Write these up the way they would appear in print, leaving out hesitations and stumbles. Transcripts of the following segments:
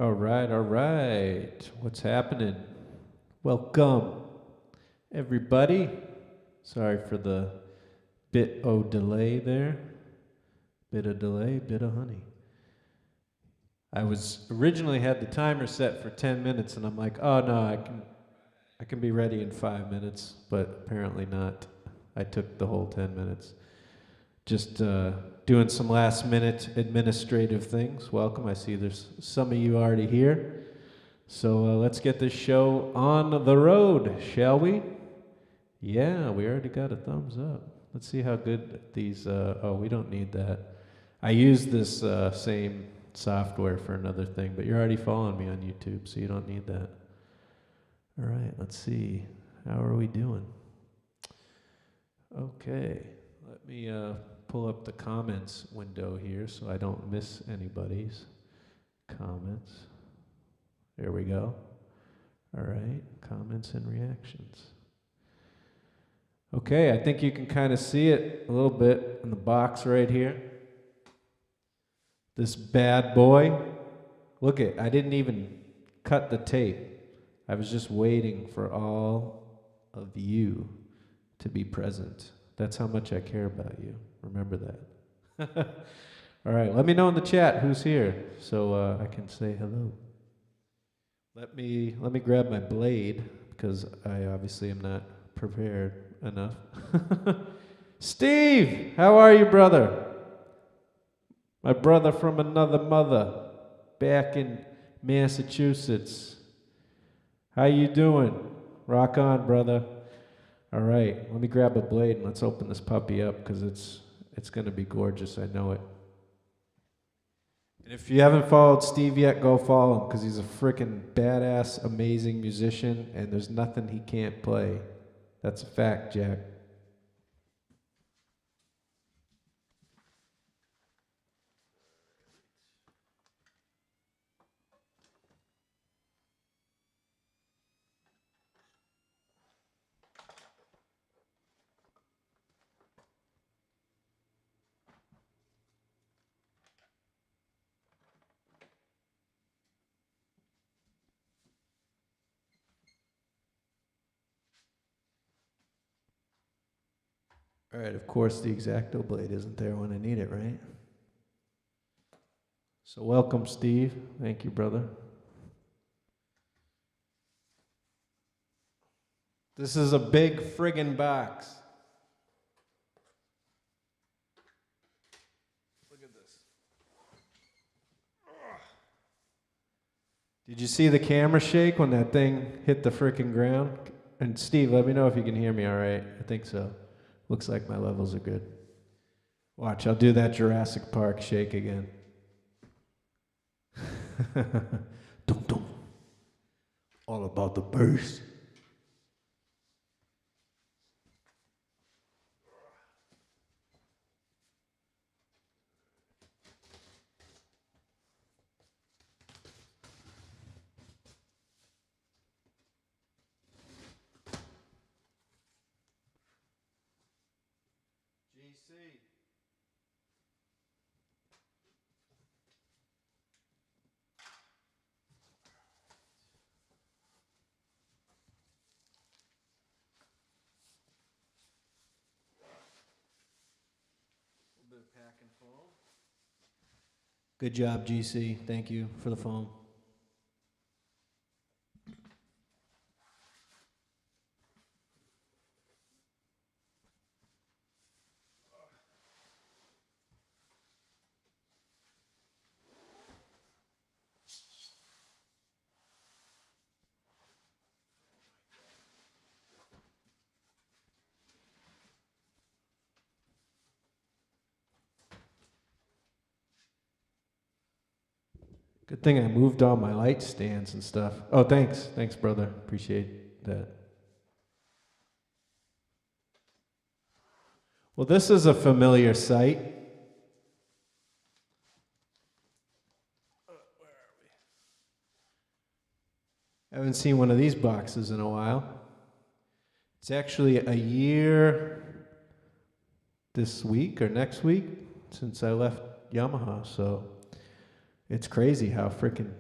All right, all right. What's happening? Welcome, everybody. Sorry for the bit of delay there. Bit of delay, bit of honey. I was originally had the timer set for 10 minutes, and I'm like, oh no, I can be ready in 5 minutes, but apparently not. I took the whole 10 minutes. Just doing some last minute administrative things. Welcome. I see there's some of you already here. So let's get this show on the road, shall we? Yeah, we already got a thumbs up. Let's see how good these, oh, we don't need that. I use this same software for another thing, but you're already following me on YouTube, so you don't need that. All right, let's see. How are we doing? Okay, let me pull up the comments window here so I don't miss anybody's comments. There we go. All right, comments and reactions. Okay, I think you can kind of see it a little bit in the box right here. This bad boy. Look I didn't even cut the tape. I was just waiting for all of you to be present. That's how much I care about you. Remember that. All right, let me know in the chat who's here so I can say hello. Let me grab my blade because I obviously am not prepared enough. Steve, how are you, brother? My brother from another mother, back in Massachusetts. How you doing? Rock on, brother. All right, let me grab a blade and let's open this puppy up because it's going to be gorgeous. I know it. And if you haven't followed Steve yet, go follow him because he's a freaking badass, amazing musician, and there's nothing he can't play. That's a fact, Jack. All right, of course the X-Acto blade isn't there when I need it, right? So welcome, Steve. Thank you, brother. This is a big friggin' box. Look at this. Did you see the camera shake when that thing hit the frickin' ground? And Steve, let me know if you can hear me all right. I think so. Looks like my levels are good. Watch, I'll do that Jurassic Park shake again. Dum dum. All about the bass. GC. Pack and foam. Good job, GC. Thank you for the foam. Good thing I moved all my light stands and stuff. Oh, thanks. Thanks, brother. Appreciate that. Well, this is a familiar sight. Where are we? I haven't seen one of these boxes in a while. It's actually a year this week or next week since I left Yamaha, so it's crazy how freaking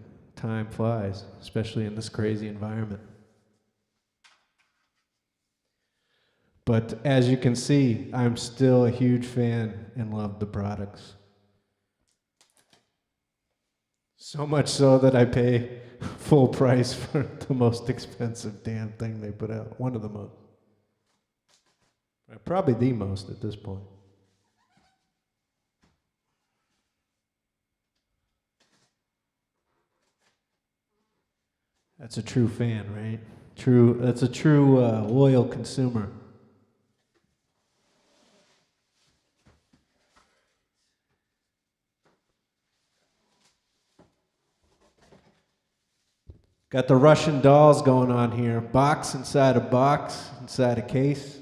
time flies, especially in this crazy environment. But as you can see, I'm still a huge fan and love the products. So much so that I pay full price for the most expensive damn thing they put out. One of the most. Probably the most at this point. That's a true fan, right? That's a true loyal consumer. Got the Russian dolls going on here. Box, inside a case.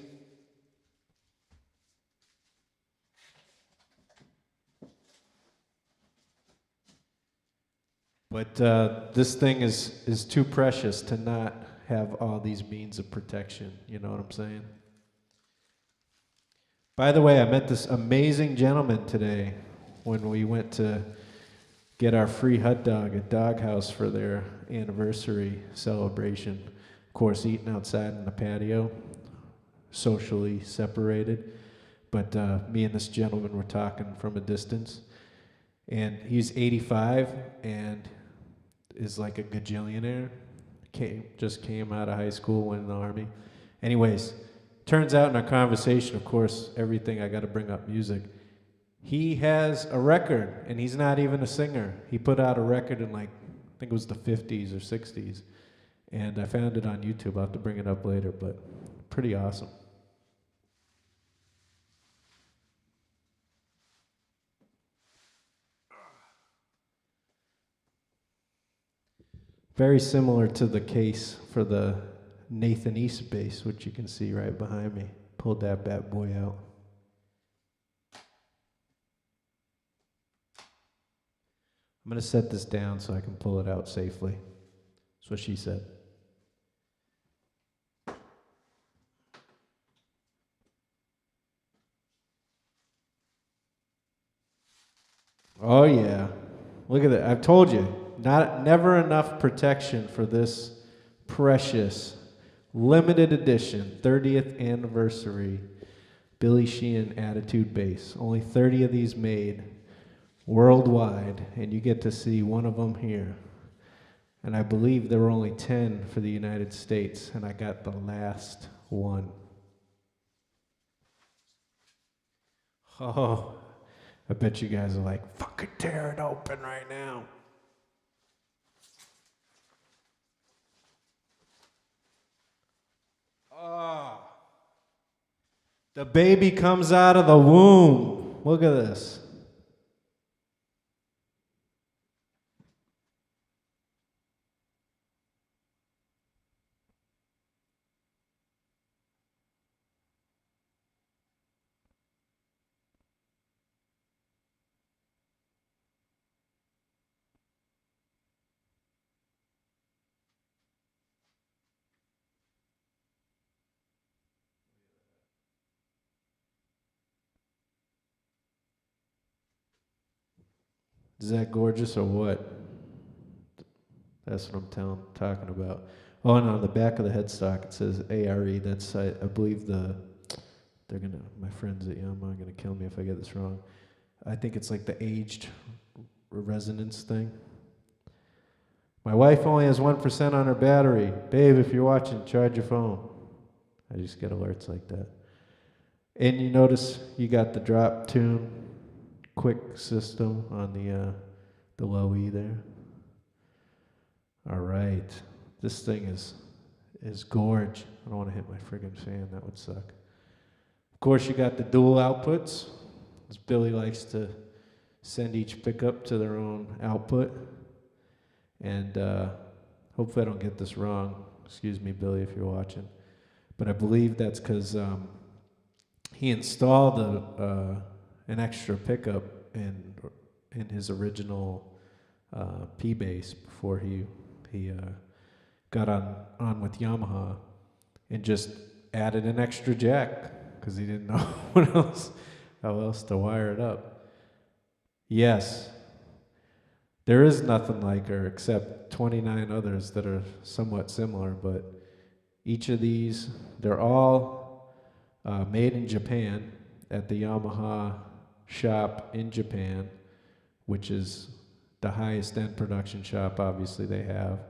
But this thing is too precious to not have all these means of protection. You know what I'm saying? By the way, I met this amazing gentleman today when we went to get our free hot dog at Doghouse for their anniversary celebration. Of course, eating outside in the patio, socially separated. But me and this gentleman were talking from a distance. And he's 85 and is like a gajillionaire. Just came out of high school, went in the Army. Anyways, turns out in our conversation, of course, everything I got to bring up music. He has a record, and he's not even a singer. He put out a record in like, I think it was the 50s or 60s. And I found it on YouTube. I'll have to bring it up later, but pretty awesome. Very similar to the case for the Nathan East bass, which you can see right behind me. Pulled that bad boy out. I'm going to set this down so I can pull it out safely. That's what she said. Oh yeah. Look at that. I've told you. Never enough protection for this precious, limited edition, 30th anniversary Billy Sheehan Attitude bass. Only 30 of these made worldwide, and you get to see one of them here. And I believe there were only 10 for the United States, and I got the last one. Oh, I bet you guys are like, fucking tear it open right now. Oh. The baby comes out of the womb. Look at this. Is that gorgeous or what? That's what I'm talking about. Oh, and on the back of the headstock it says ARE. That's I believe my friends at Yamaha are gonna kill me if I get this wrong. I think it's like the aged resonance thing. My wife only has 1% on her battery. Babe, if you're watching, charge your phone. I just get alerts like that. And you notice you got the drop tune quick system on the low E there. All right, this thing is gorge. I don't want to hit my friggin' fan. That would suck. Of course, you got the dual outputs. As Billy likes to send each pickup to their own output. And hopefully I don't get this wrong. Excuse me, Billy, if you're watching. But I believe that's because he installed an extra pickup in his original P bass before he got on with Yamaha, and just added an extra jack because he didn't know how else to wire it up. Yes, There is nothing like her except 29 others that are somewhat similar, but each of these, they're all made in Japan at the Yamaha shop in Japan, which is the highest end production shop obviously they have.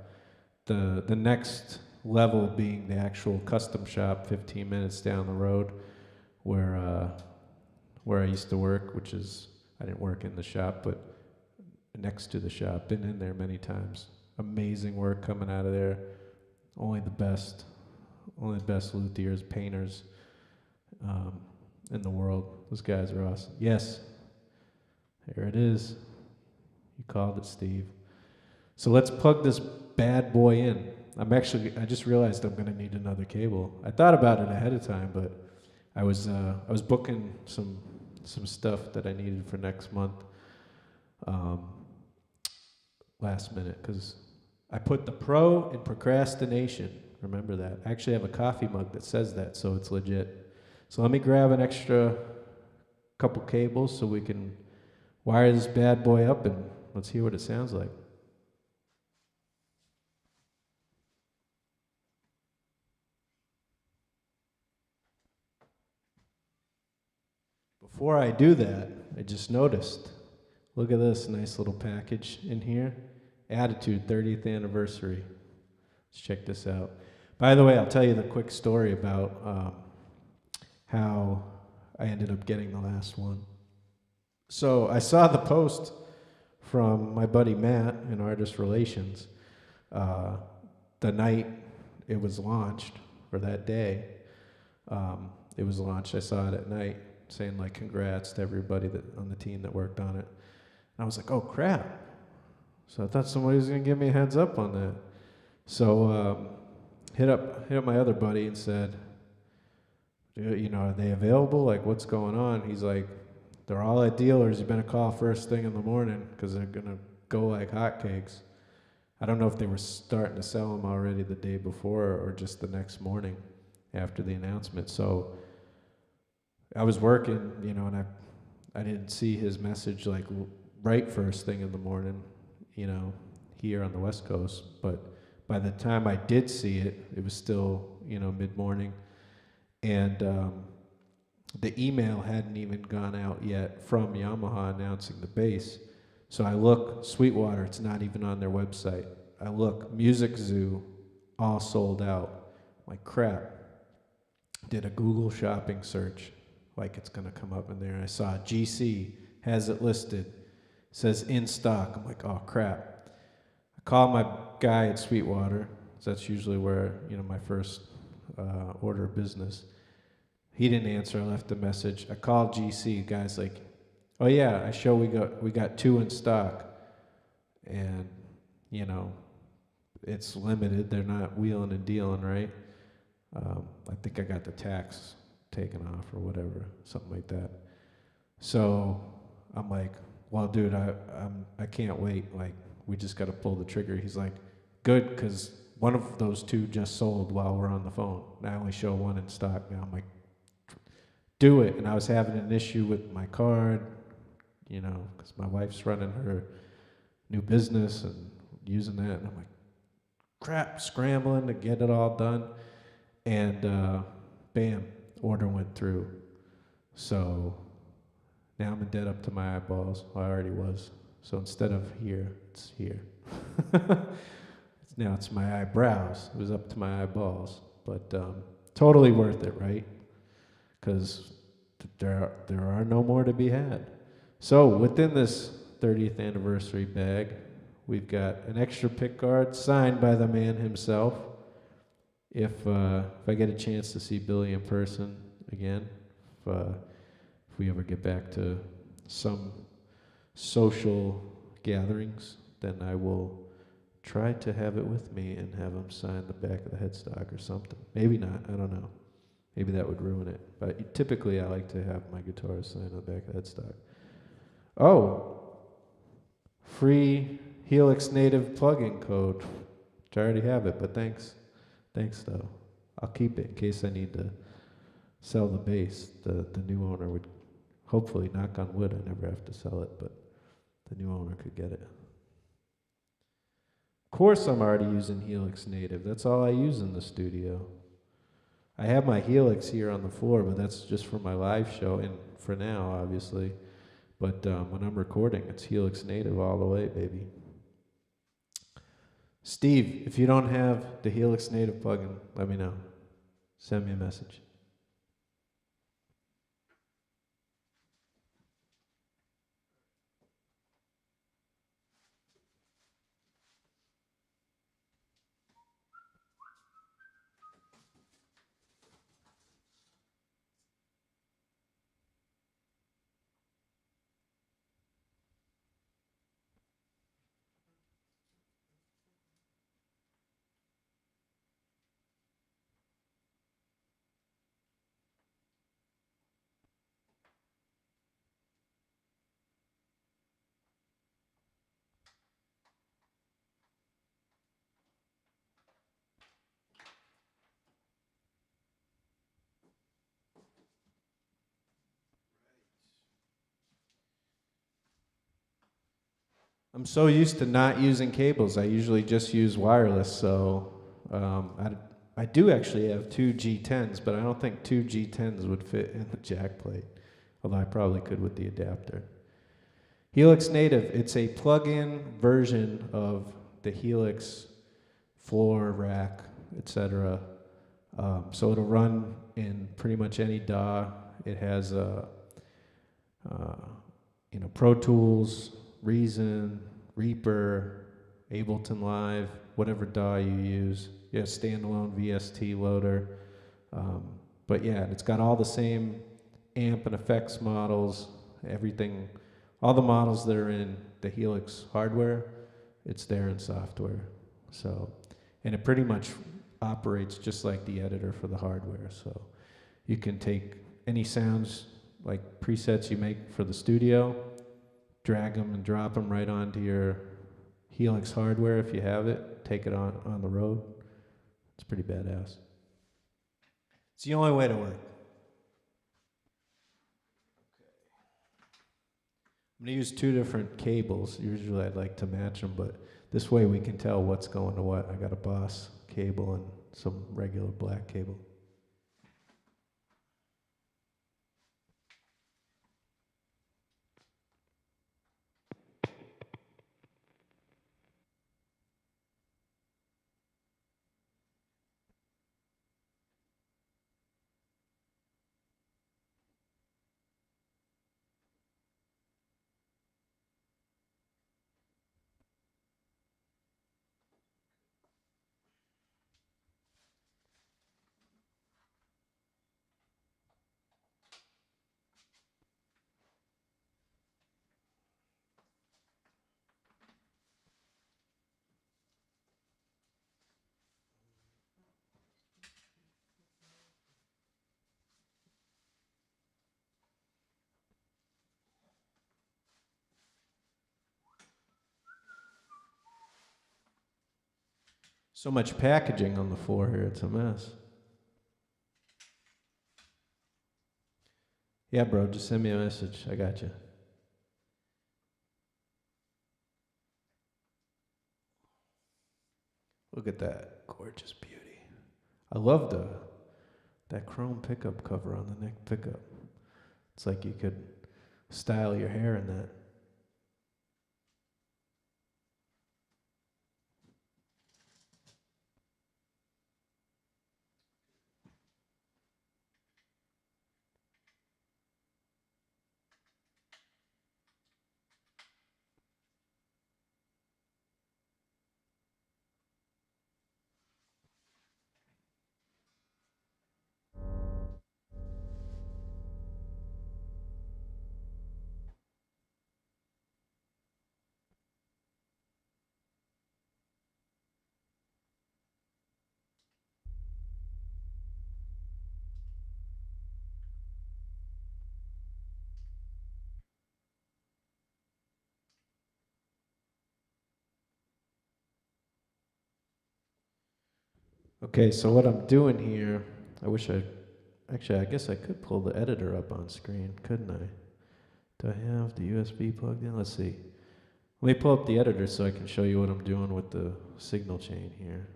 The next level being the actual custom shop 15 minutes down the road where I used to work, which is, I didn't work in the shop, but next to the shop. Been in there many times. Amazing work coming out of there. Only the best luthiers, painters in the world. Those guys are awesome. Yes, here it is. You called it, Steve. So let's plug this bad boy in. I just realized I'm gonna need another cable. I thought about it ahead of time, but I was booking some stuff that I needed for next month. Last minute, because I put the pro in procrastination. Remember that. I actually have a coffee mug that says that, so it's legit. So let me grab an extra couple cables so we can wire this bad boy up and let's hear what it sounds like. Before I do that, I just noticed, look at this nice little package in here. Attitude 30th anniversary. Let's check this out. By the way, I'll tell you the quick story about how I ended up getting the last one. So I saw the post from my buddy Matt in Artist Relations the night it was launched, or that day it was launched. I saw it at night saying like congrats to everybody on the team that worked on it. And I was like, oh crap. So I thought somebody was gonna give me a heads up on that. So hit up my other buddy and said, you know, are they available? Like, what's going on? He's like, they're all at dealers. You better call first thing in the morning because they're gonna go like hotcakes. I don't know if they were starting to sell them already the day before or just the next morning after the announcement. So I was working, you know, and I didn't see his message like right first thing in the morning, you know, here on the West Coast. But by the time I did see it, it was still, you know, mid-morning. And the email hadn't even gone out yet from Yamaha announcing the bass. So I look, Sweetwater, it's not even on their website. I look, Music Zoo, all sold out. I'm like, crap. Did a Google shopping search, like it's gonna come up in there. I saw GC has it listed, says in stock. I'm like, oh crap. I called my guy at Sweetwater, so that's usually where, you know, my first order of business. He didn't answer. I left a message. I called GC. Guy's like, oh yeah, we got 2 in stock, and you know, it's limited. They're not wheeling and dealing, right? I think I got the tax taken off or whatever, something like that. So I'm like, well, dude, I can't wait. Like, we just got to pull the trigger. He's like, good, because one of those 2 just sold while we're on the phone. I only show 1 in stock now. I'm like, do it. And I was having an issue with my card, you know, because my wife's running her new business and using that. And I'm like, crap, scrambling to get it all done. And bam, order went through. So now I'm in debt up to my eyeballs. Well, I already was. So instead of here, it's here. Now it's my eyebrows. It was up to my eyeballs. But totally worth it, right? Because there are no more to be had. So within this 30th anniversary bag, we've got an extra pick guard signed by the man himself. If I get a chance to see Billy in person again, if we ever get back to some social gatherings, then I will try to have it with me and have him sign the back of the headstock or something. Maybe not, I don't know. Maybe that would ruin it. But typically I like to have my guitar signed on the back of the headstock. Oh, free Helix native plugin code. Which I already have it, but thanks. Thanks though. I'll keep it in case I need to sell the bass. The new owner would, hopefully, knock on wood, I never have to sell it, but the new owner could get it. course I'm already using Helix Native. That's all I use in the studio. I have my Helix here on the floor, but that's just for my live show and for now, obviously. But when I'm recording, it's Helix Native all the way, baby. Steve, if you don't have the Helix Native plugin, let me know. Send me a message. I'm so used to not using cables. I usually just use wireless. So I do actually have two G10s, but I don't think two G10s would fit in the jack plate. Although I probably could with the adapter. Helix Native, it's a plug-in version of the Helix floor, rack, etc. So it'll run in pretty much any DAW. It has Pro Tools, Reason, Reaper, Ableton Live, whatever DAW you use. Yeah, standalone VST loader. But yeah, it's got all the same amp and effects models, everything, all the models that are in the Helix hardware, it's there in software. So, and it pretty much operates just like the editor for the hardware. So you can take any sounds, like presets you make for the studio, drag them and drop them right onto your Helix hardware if you have it, take it on the road. It's pretty badass. It's the only way to work. I'm going to use two different cables. Usually I'd like to match them, but this way we can tell what's going to what. I got a Boss cable and some regular black cable. So much packaging on the floor here, it's a mess. Yeah, bro, just send me a message. I got you. Look at that gorgeous beauty. I love that chrome pickup cover on the neck pickup. It's like you could style your hair in that. Okay, so what I'm doing here, I guess I could pull the editor up on screen, couldn't I? Do I have the USB plugged in? Let's see. Let me pull up the editor so I can show you what I'm doing with the signal chain here.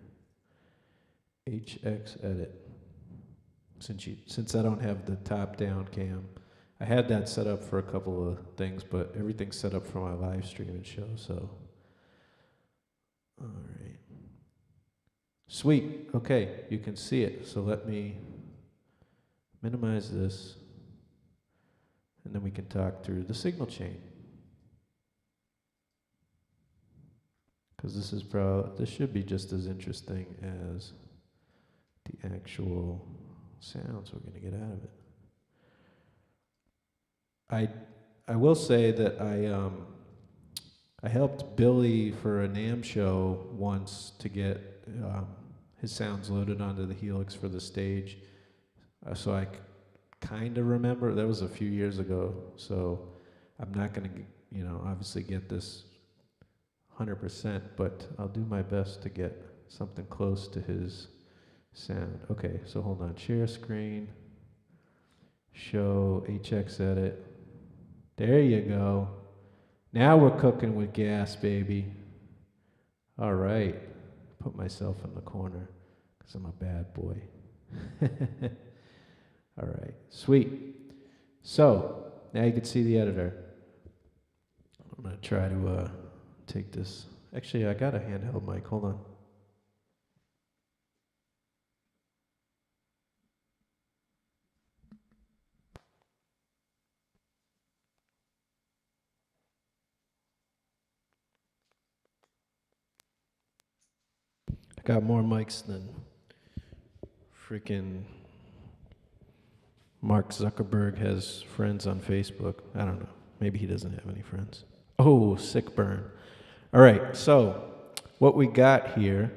HX edit. Since I don't have the top-down cam, I had that set up for a couple of things, but everything's set up for my live streaming show, so. All right. Sweet. Okay, you can see it. So let me minimize this, and then we can talk through the signal chain. Because this should be just as interesting as the actual sounds we're going to get out of it. I will say that I helped Billy for a NAMM show once to get his sounds loaded onto the Helix for the stage. So I kind of remember, that was a few years ago, so I'm not going to, obviously get this 100%, but I'll do my best to get something close to his sound. Okay, so hold on. Share screen. Show HX edit. There you go. Now we're cooking with gas, baby. All right. Put myself in the corner because I'm a bad boy. All right. Sweet. So now you can see the editor. I'm going to try to take this. Actually, I got a handheld mic. Hold on. I got more mics than freaking Mark Zuckerberg has friends on Facebook. I don't know. Maybe he doesn't have any friends. Oh, sick burn. All right, so what we got here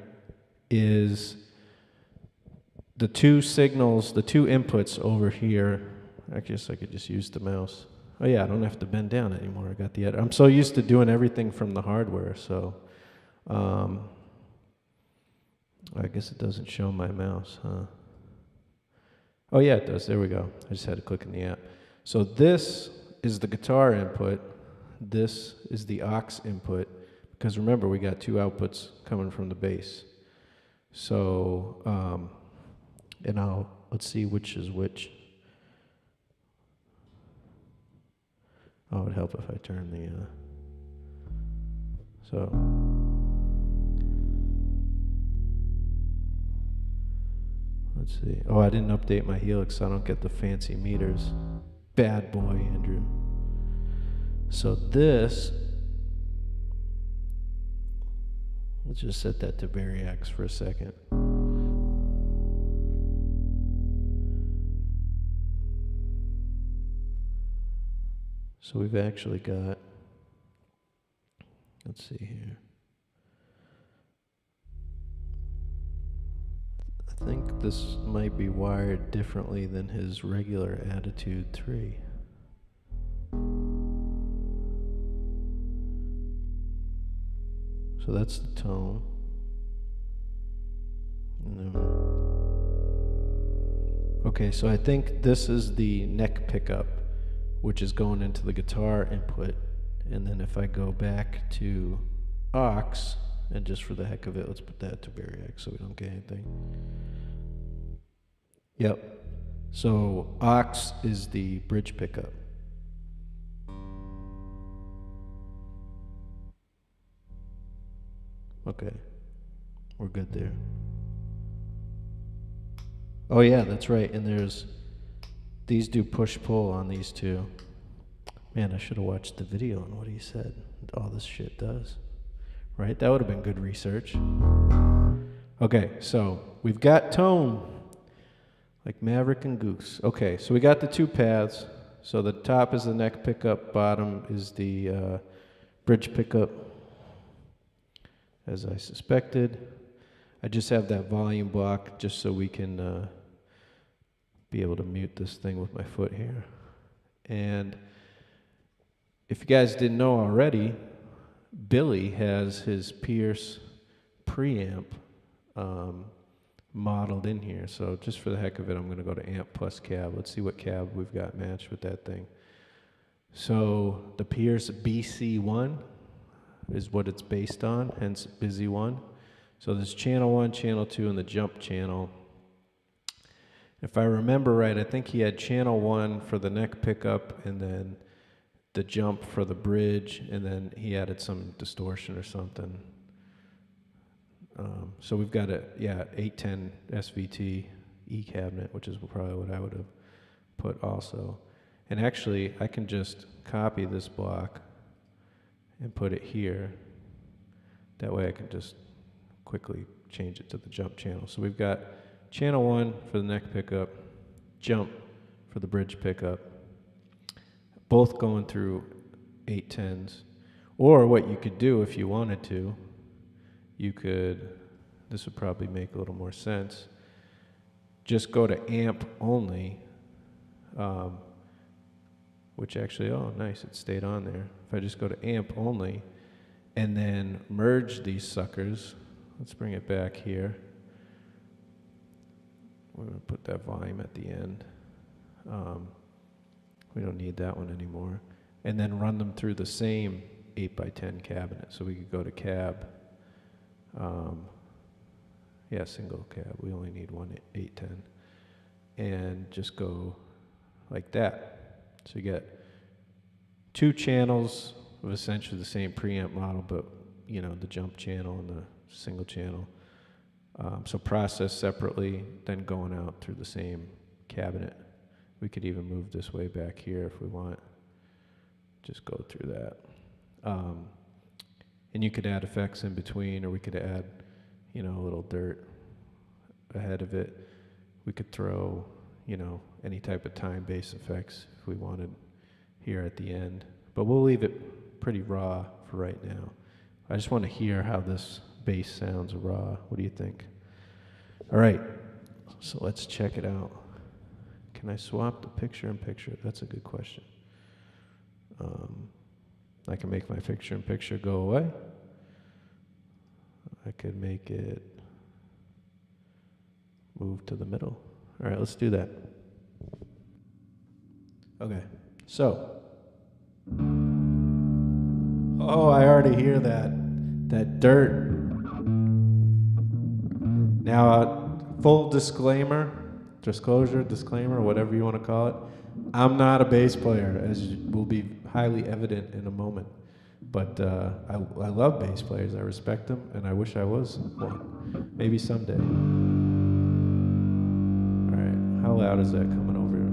is the two signals, the two inputs over here. I guess I could just use the mouse. Oh yeah, I don't have to bend down anymore. I got the editor. I'm so used to doing everything from the hardware, so I guess it doesn't show my mouse, huh? Oh yeah, it does. There we go. I just had to click in the app. So this is the guitar input. This is the aux input. Because remember, we got two outputs coming from the bass. So, let's see which is which. Oh, it would help if I turn the, let's see. Oh, I didn't update my Helix, so I don't get the fancy meters. Bad boy, Andrew. So this, let's just set that to Variax for a second. So we've actually got, let's see here. I think this might be wired differently than his regular Attitude 3. So that's the tone. Okay, so I think this is the neck pickup, which is going into the guitar input. And then if I go back to aux, and just for the heck of it, let's put that to Variax so we don't get anything. Yep. So aux is the bridge pickup. Okay. We're good there. Oh yeah, that's right. And these do push-pull on these two. Man, I should have watched the video on what he said. All this shit does. Right? That would have been good research. Okay, so we've got tone. Like Maverick and Goose. Okay, so we got the two paths. So the top is the neck pickup, bottom is the bridge pickup, as I suspected. I just have that volume block just so we can be able to mute this thing with my foot here. And if you guys didn't know already, Billy has his Pierce preamp modeled in here. So just for the heck of it, I'm going to go to amp plus cab. Let's see what cab we've got matched with that thing. So the Pierce BC1, is what it's based on, hence busy one. So there's channel 1, channel 2, and the jump channel. If I remember right, I think he had channel 1 for the neck pickup, and then the jump for the bridge, and then he added some distortion or something. So we've got a 810 SVT E cabinet, which is probably what I would have put also. And actually, I can just copy this block and put it here. That way I can just quickly change it to the jump channel. So we've got channel 1 for the neck pickup, jump for the bridge pickup, both going through 810s. Or what you could do if you wanted to, you could, this would probably make a little more sense, just go to amp only, which actually, oh nice, it stayed on there. If I just go to amp only and then merge these suckers, let's bring it back here. We're going to put that volume at the end. We don't need that one anymore. And then run them through the same 8x10 cabinet. So we could go to cab. Single cab. We only need one 810. And just go like that. So you get 2 channels of essentially the same preamp model, but you know, the jump channel and the single channel. So processed separately, then going out through the same cabinet. We could even move this way back here if we want. Just go through that. And you could add effects in between, or we could add, you know, a little dirt ahead of it. We could throw, you know, any type of time-based effects if we wanted here at the end. But we'll leave it pretty raw for right now. I just want to hear how this bass sounds raw. What do you think? All right, so let's check it out. Can I swap the picture-in-picture? That's a good question. I can make my picture-in-picture go away. I could make it move to the middle. All right, let's do that. Okay, so. Oh, I already hear that dirt. Now, full disclosure, whatever you want to call it. I'm not a bass player, as will be highly evident in a moment. But I love bass players. I respect them, and I wish I was one. Maybe someday. All right, how loud is that coming over here?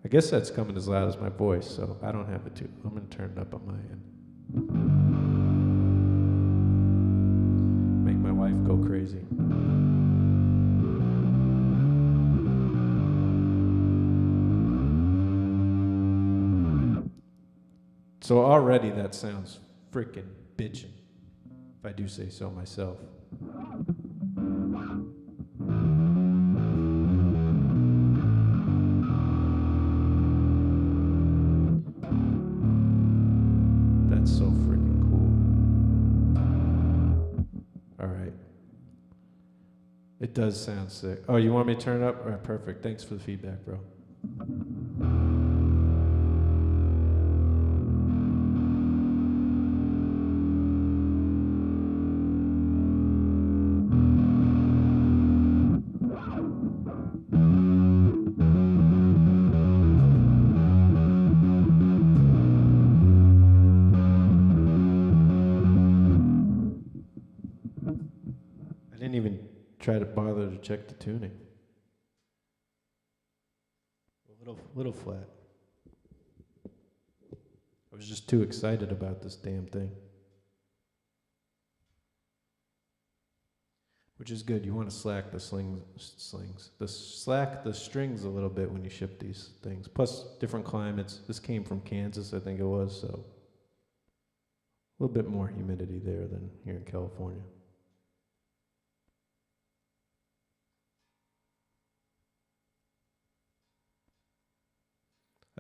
I guess that's coming as loud as my voice, so I don't have it too. I'm going to turn it up on my end. Make my wife go crazy. So already that sounds freaking bitchin', if I do say so myself. That's so freaking cool. All right. It does sound sick. Oh, you want me to turn it up? All right, perfect. Thanks for the feedback, bro. I didn't even try to bother to check the tuning. A little flat. I was just too excited about this damn thing. Which is good. You want to slack the slack the strings a little bit when you ship these things. Plus, different climates. This came from Kansas, I think it was, so a little bit more humidity there than here in California.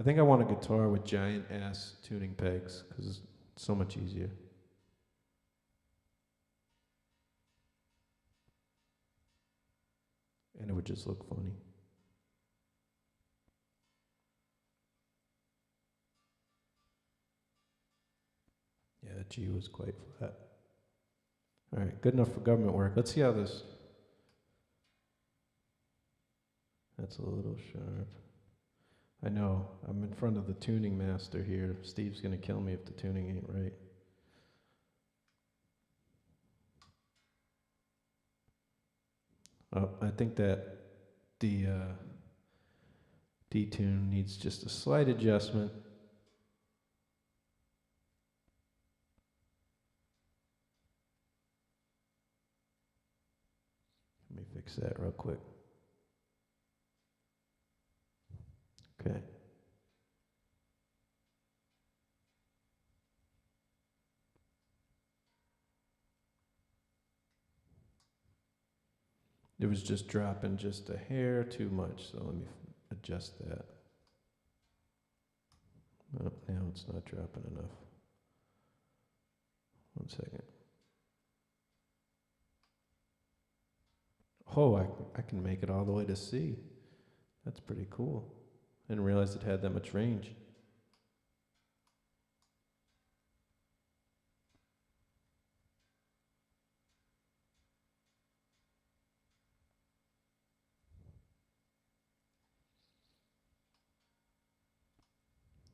I think I want a guitar with giant ass tuning pegs because it's so much easier. And it would just look funny. G was quite flat. All right, good enough for government work. Let's see how this. That's a little sharp. I know, I'm in front of the tuning master here. Steve's gonna kill me if the tuning ain't right. Oh, I think that the detune needs just a slight adjustment. Let me fix that real quick. Okay. It was just dropping just a hair too much, so let me adjust that. Oh, now it's not dropping enough. 1 second. Oh, I can make it all the way to C. That's pretty cool. I didn't realize it had that much range.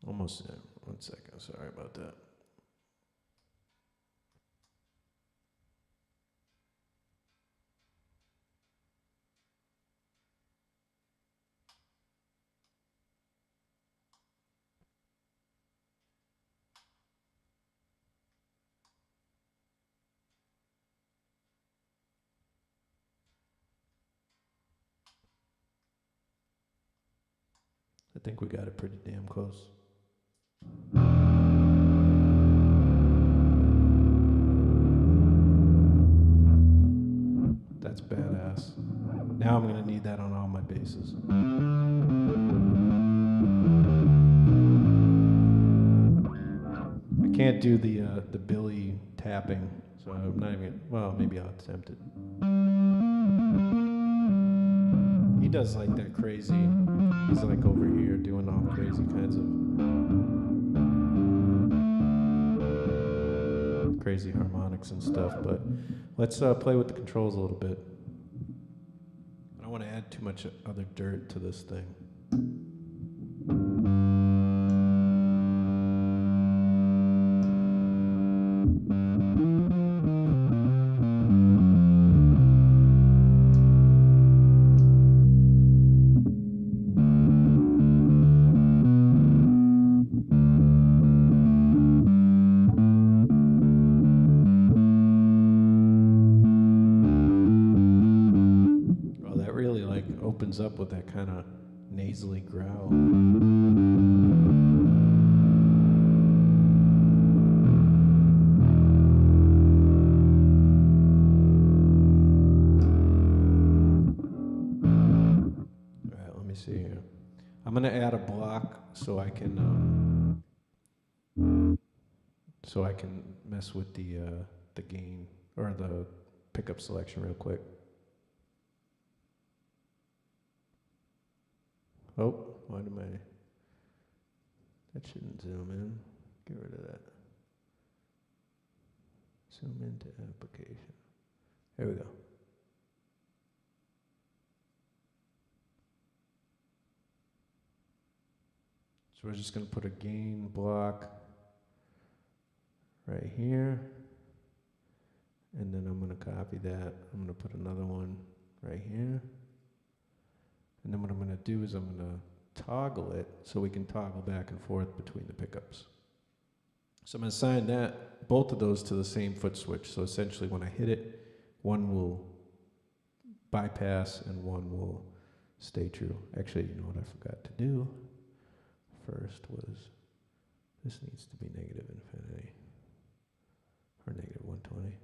Almost there. 1 second, sorry about that. I think we got it pretty damn close. That's badass. Now I'm gonna need that on all my basses. I can't do the Billy tapping, so I'm not even. Well, maybe I'll attempt it. He does like that crazy. He's like over here doing all crazy kinds of crazy harmonics and stuff. But let's play with the controls a little bit. I don't want to add too much other dirt to this thing. Opens up with that kind of nasally growl. All right, let me see here. I'm gonna add a block so I can mess with the gain or the pickup selection real quick. Oh, why am I? That shouldn't zoom in. Get rid of that. Zoom into application. There we go. So we're just going to put a gain block right here. And then I'm going to copy that. I'm going to put another one right here. And then what I'm going to do is I'm going to toggle it so we can toggle back and forth between the pickups. So I'm going to assign both of those to the same foot switch. So essentially when I hit it, one will bypass and one will stay true. Actually, you know what I forgot to do? First was, this needs to be negative infinity or negative 120.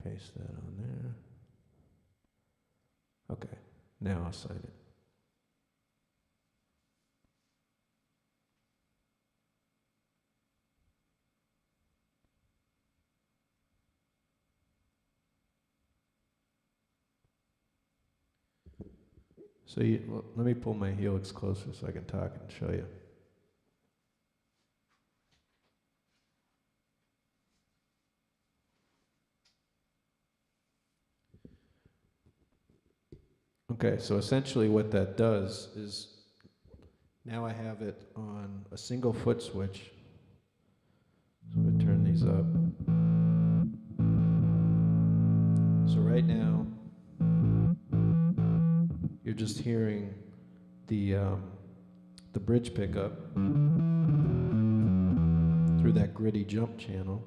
Paste that on there. Okay, now I'll sign it. So let me pull my helix closer so I can talk and show you. Okay, so essentially what that does is now I have it on a single foot switch. So I turn these up. So right now, you're just hearing the bridge pickup through that gritty jump channel.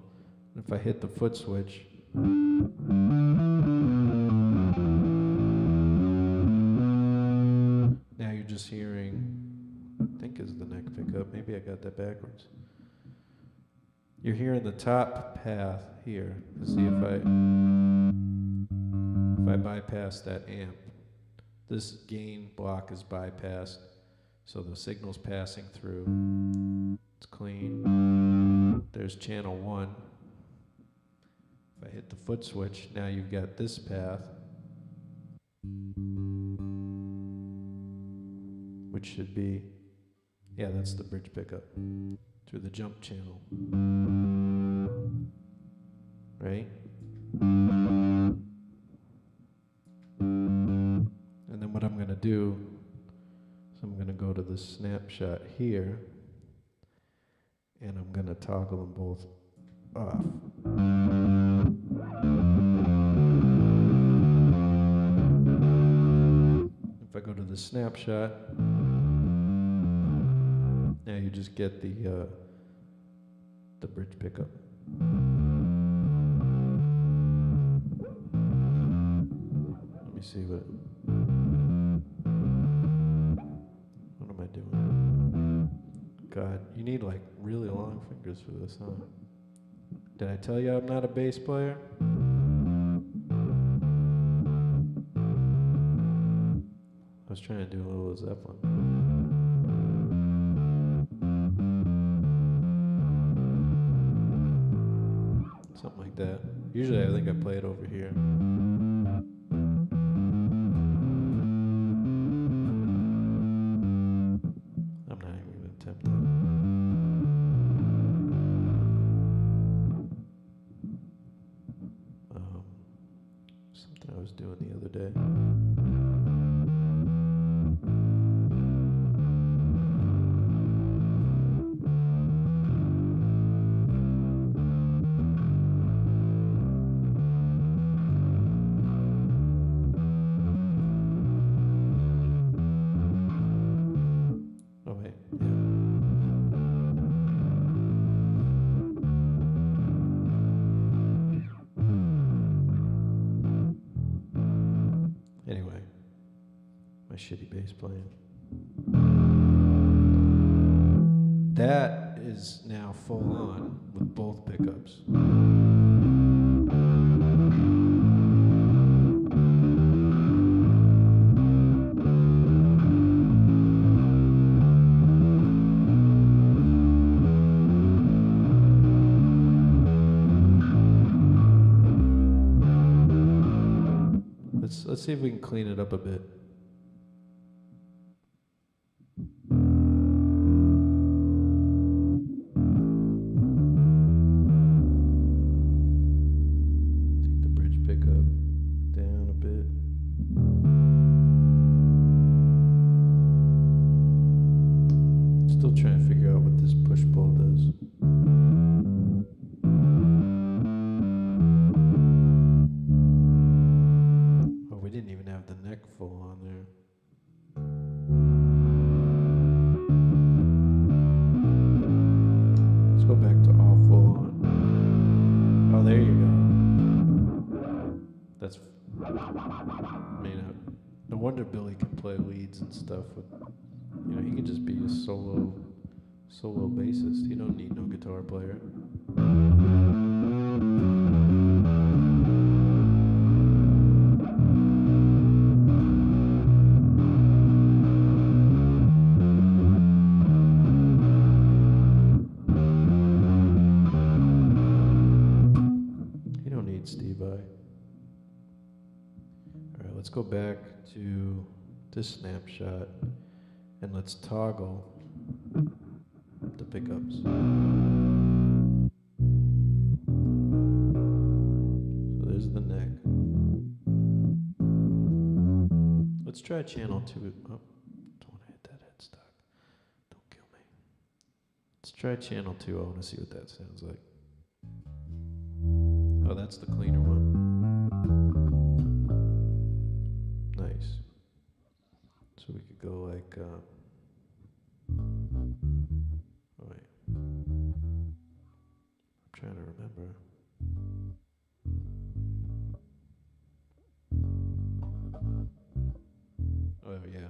And if I hit the foot switch, now you're just hearing, I think is the neck pickup. Maybe I got that backwards. You're hearing the top path here. See if I bypass that amp, this gain block is bypassed, so the signal's passing through. It's clean. There's channel 1. If I hit the foot switch, now you've got this path, which should be, yeah, that's the bridge pickup through the jump channel, right? And then what I'm going to do is I'm going to go to the snapshot here, and I'm going to toggle them both off. If I go to the snapshot, now you just get the bridge pickup. Let me see what am I doing? God, you need like really long fingers for this, huh? Did I tell you I'm not a bass player? I was trying to do a little Zeppelin. Something like that. Usually I think I play it over here. I'm not even going to attempt that. Something I was doing the other day. Anyway, my shitty bass playing. That is now full on with both pickups. Let's see if we can clean it up a bit. Take the bridge pickup down a bit. Still trying to figure out what this push-pull does. Didn't even have the neck full on there. Let's go back to all full on. Oh, there you go. That's, I mean, no wonder Billy can play leads and stuff with, you know, he can just be a solo bassist. He don't need no guitar player. Let's go back to this snapshot and let's toggle the pickups. So there's the neck. Let's try channel 2. Oh, don't want to hit that headstock. Don't kill me. Let's try channel 2. I want to see what that sounds like. Oh, that's the cleaner one. Nice. So we could go like, oh wait. I'm trying to remember. Oh yeah.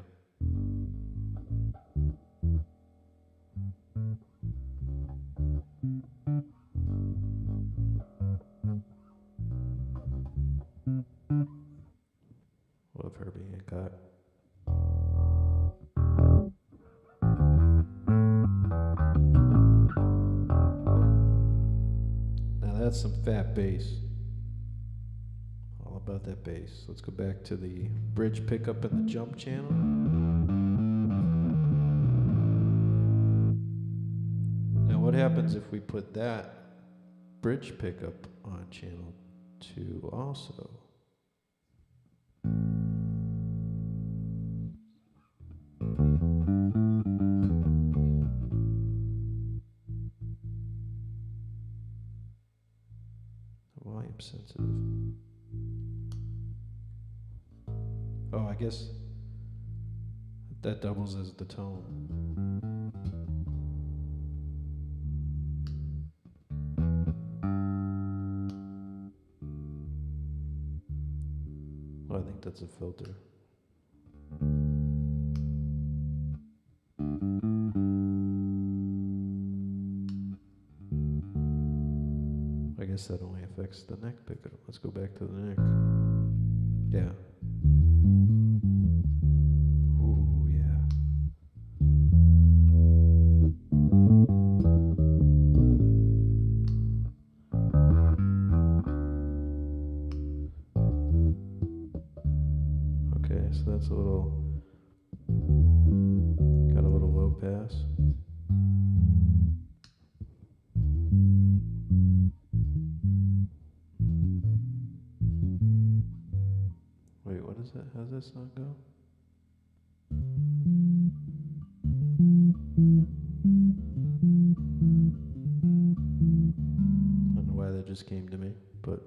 Love Herbie Hancock. Now that's some fat bass. All about that bass. Let's go back to the bridge pickup in the jump channel. Now what happens if we put that bridge pickup on channel 2 also? Volume sensitive. Oh, I guess that doubles as the tone. Well, I think that's a filter. I guess that only affects the neck pickup. Let's go back to the neck. Yeah. Ooh, yeah. Okay, so that's a little, got a little low pass. Wait, what is that? How's that song go? I don't know why that just came to me, but.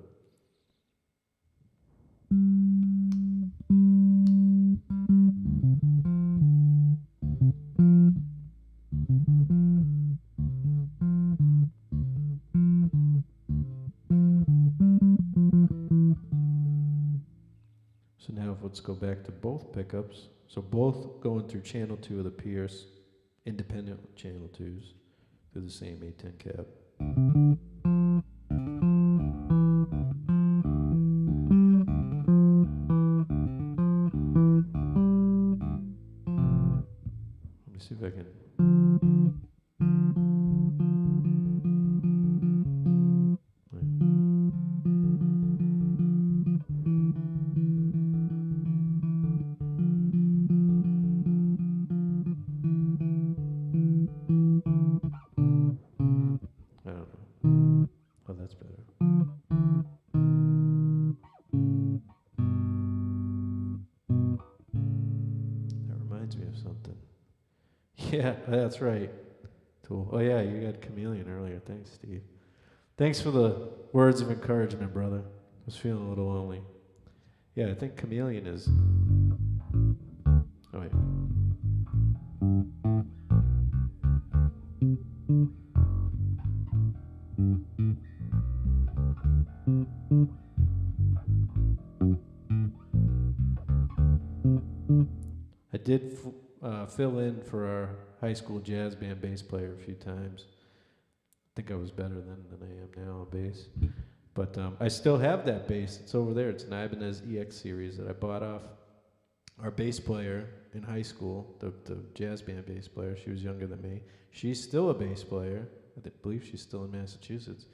So now let's go back to both pickups. So both going through channel 2 of the Pierce, independent channel 2s, through the same A10 cab. Let me see if I can. I don't know. Oh, that's better. That reminds me of something. Yeah, that's right. Tool. Oh yeah, you got Chameleon earlier. Thanks, Steve. Thanks for the words of encouragement, brother. I was feeling a little lonely. Yeah, I think Chameleon is. Oh wait. I did fill in for our high school jazz band bass player a few times. I think I was better then than I am now on bass. But I still have that bass. It's over there. It's an Ibanez EX series that I bought off our bass player in high school, the jazz band bass player. She was younger than me. She's still a bass player. I believe she's still in Massachusetts.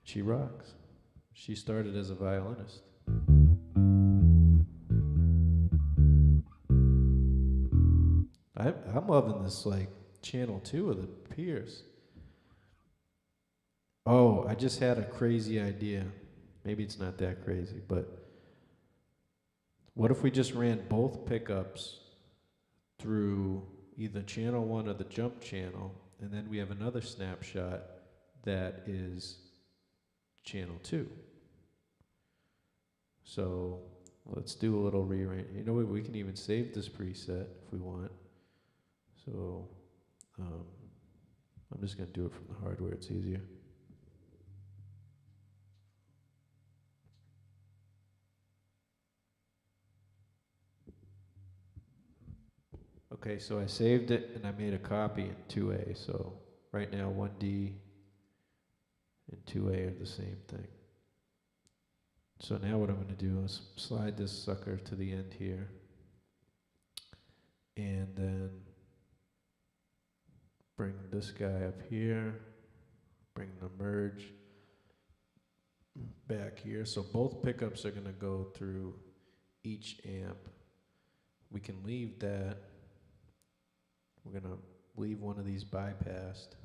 She rocks. She started as a violinist. I'm loving this like channel 2 of the Pierce. Oh, I just had a crazy idea. Maybe it's not that crazy, but What if we just ran both pickups through either channel 1 or the jump channel, and then we have another snapshot that is channel 2? So let's do a little rearrange. You know what, we can even save this preset if we want. So I'm just going to do it from the hardware, it's easier. Okay, so I saved it and I made a copy in 2A. So right now 1D and 2A are the same thing. So now what I'm going to do is slide this sucker to the end here, and then bring this guy up here, bring the merge back here. So both pickups are going to go through each amp. We can leave that. We're going to leave one of these bypassed.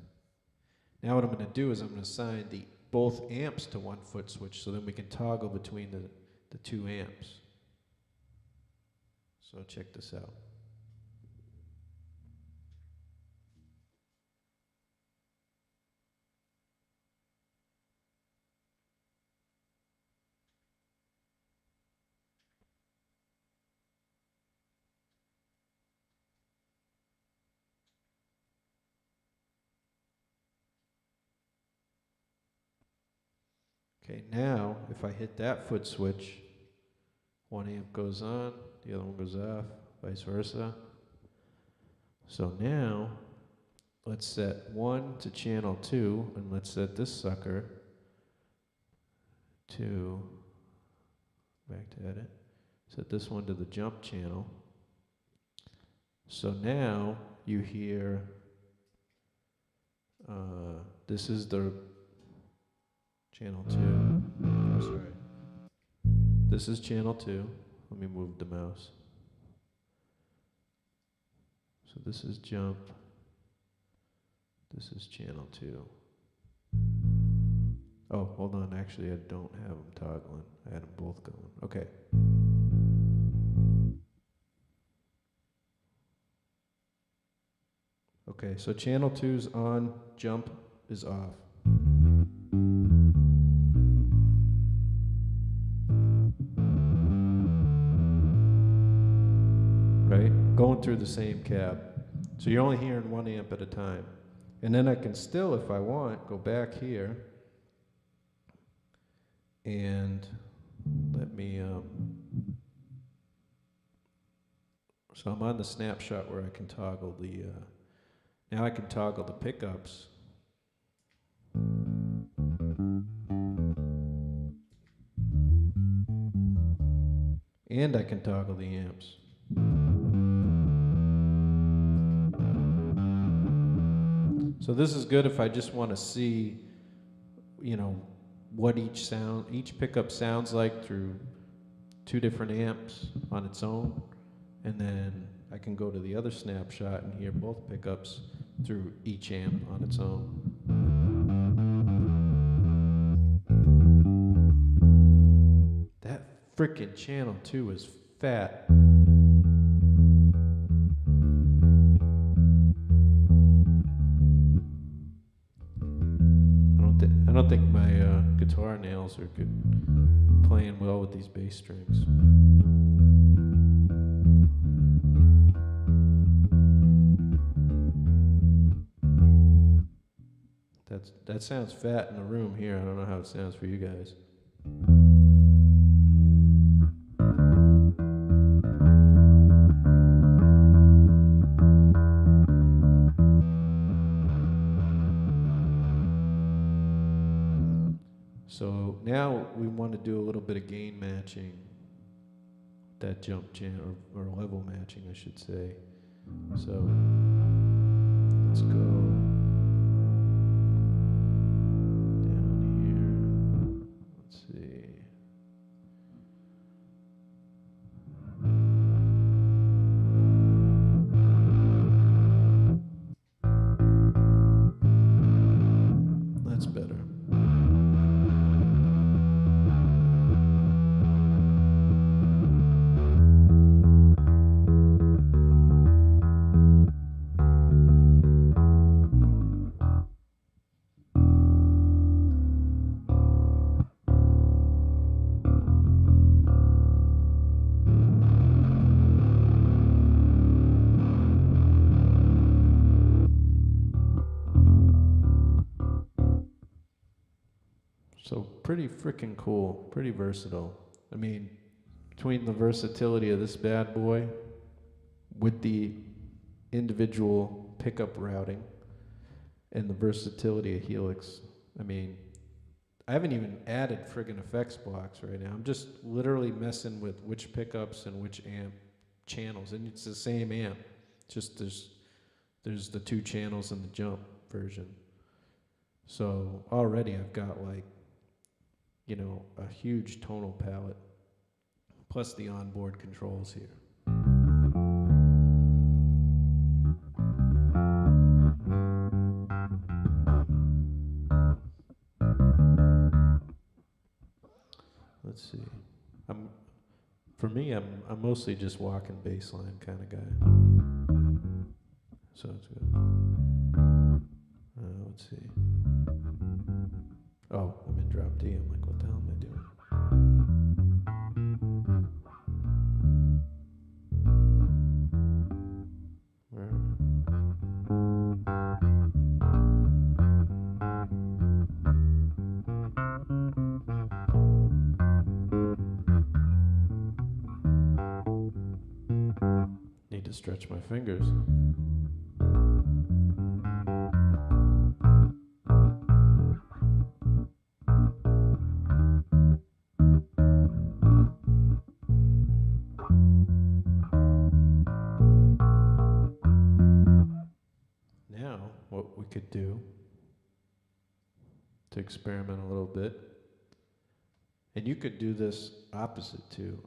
Now what I'm going to do is I'm going to assign both amps to 1 foot switch, so then we can toggle between the 2 amps. So check this out. Okay, now if I hit that foot switch, 1 amp goes on, the other one goes off, vice versa. So now let's set 1 to channel 2, and let's set this sucker to, back to edit, set this one to the jump channel. So now you hear, this is the channel 2. Oh, sorry. This is channel 2. Let me move the mouse. So this is jump. This is channel 2. Oh, hold on. Actually, I don't have them toggling. I had them both going. Okay. Okay, so channel 2's on, jump is off. Right? Going through the same cab. So you're only hearing 1 amp at a time. And then I can still, if I want, go back here and let me, so I'm on the snapshot where I can toggle the, now I can toggle the pickups. And I can toggle the amps. So this is good if I just want to see, you know, what each pickup sounds like through 2 different amps on its own. And then I can go to the other snapshot and hear both pickups through each amp on its own. That frickin' channel 2 is fat. I don't think my guitar nails are good, playing well with these bass strings. That sounds fat in the room here. I don't know how it sounds for you guys. So now we want to do a little bit of gain matching, that jump channel, or level matching, I should say. So let's go down here. Let's see. That's better. pretty freaking cool, pretty versatile. I mean, between the versatility of this bad boy with the individual pickup routing and the versatility of Helix, I mean, I haven't even added friggin' effects blocks right now. I'm just literally messing with which pickups and which amp channels, and it's the same amp. Just there's the 2 channels in the jump version. So already I've got like, you know, a huge tonal palette, plus the onboard controls here. Let's see. For me, I'm mostly just walking bass line kind of guy. So it's good. Let's see. Oh, I'm in drop D. I'm like, what the hell am I doing? Where am I? Need to stretch my fingers. Now, what we could do to experiment a little bit, and you could do this opposite too.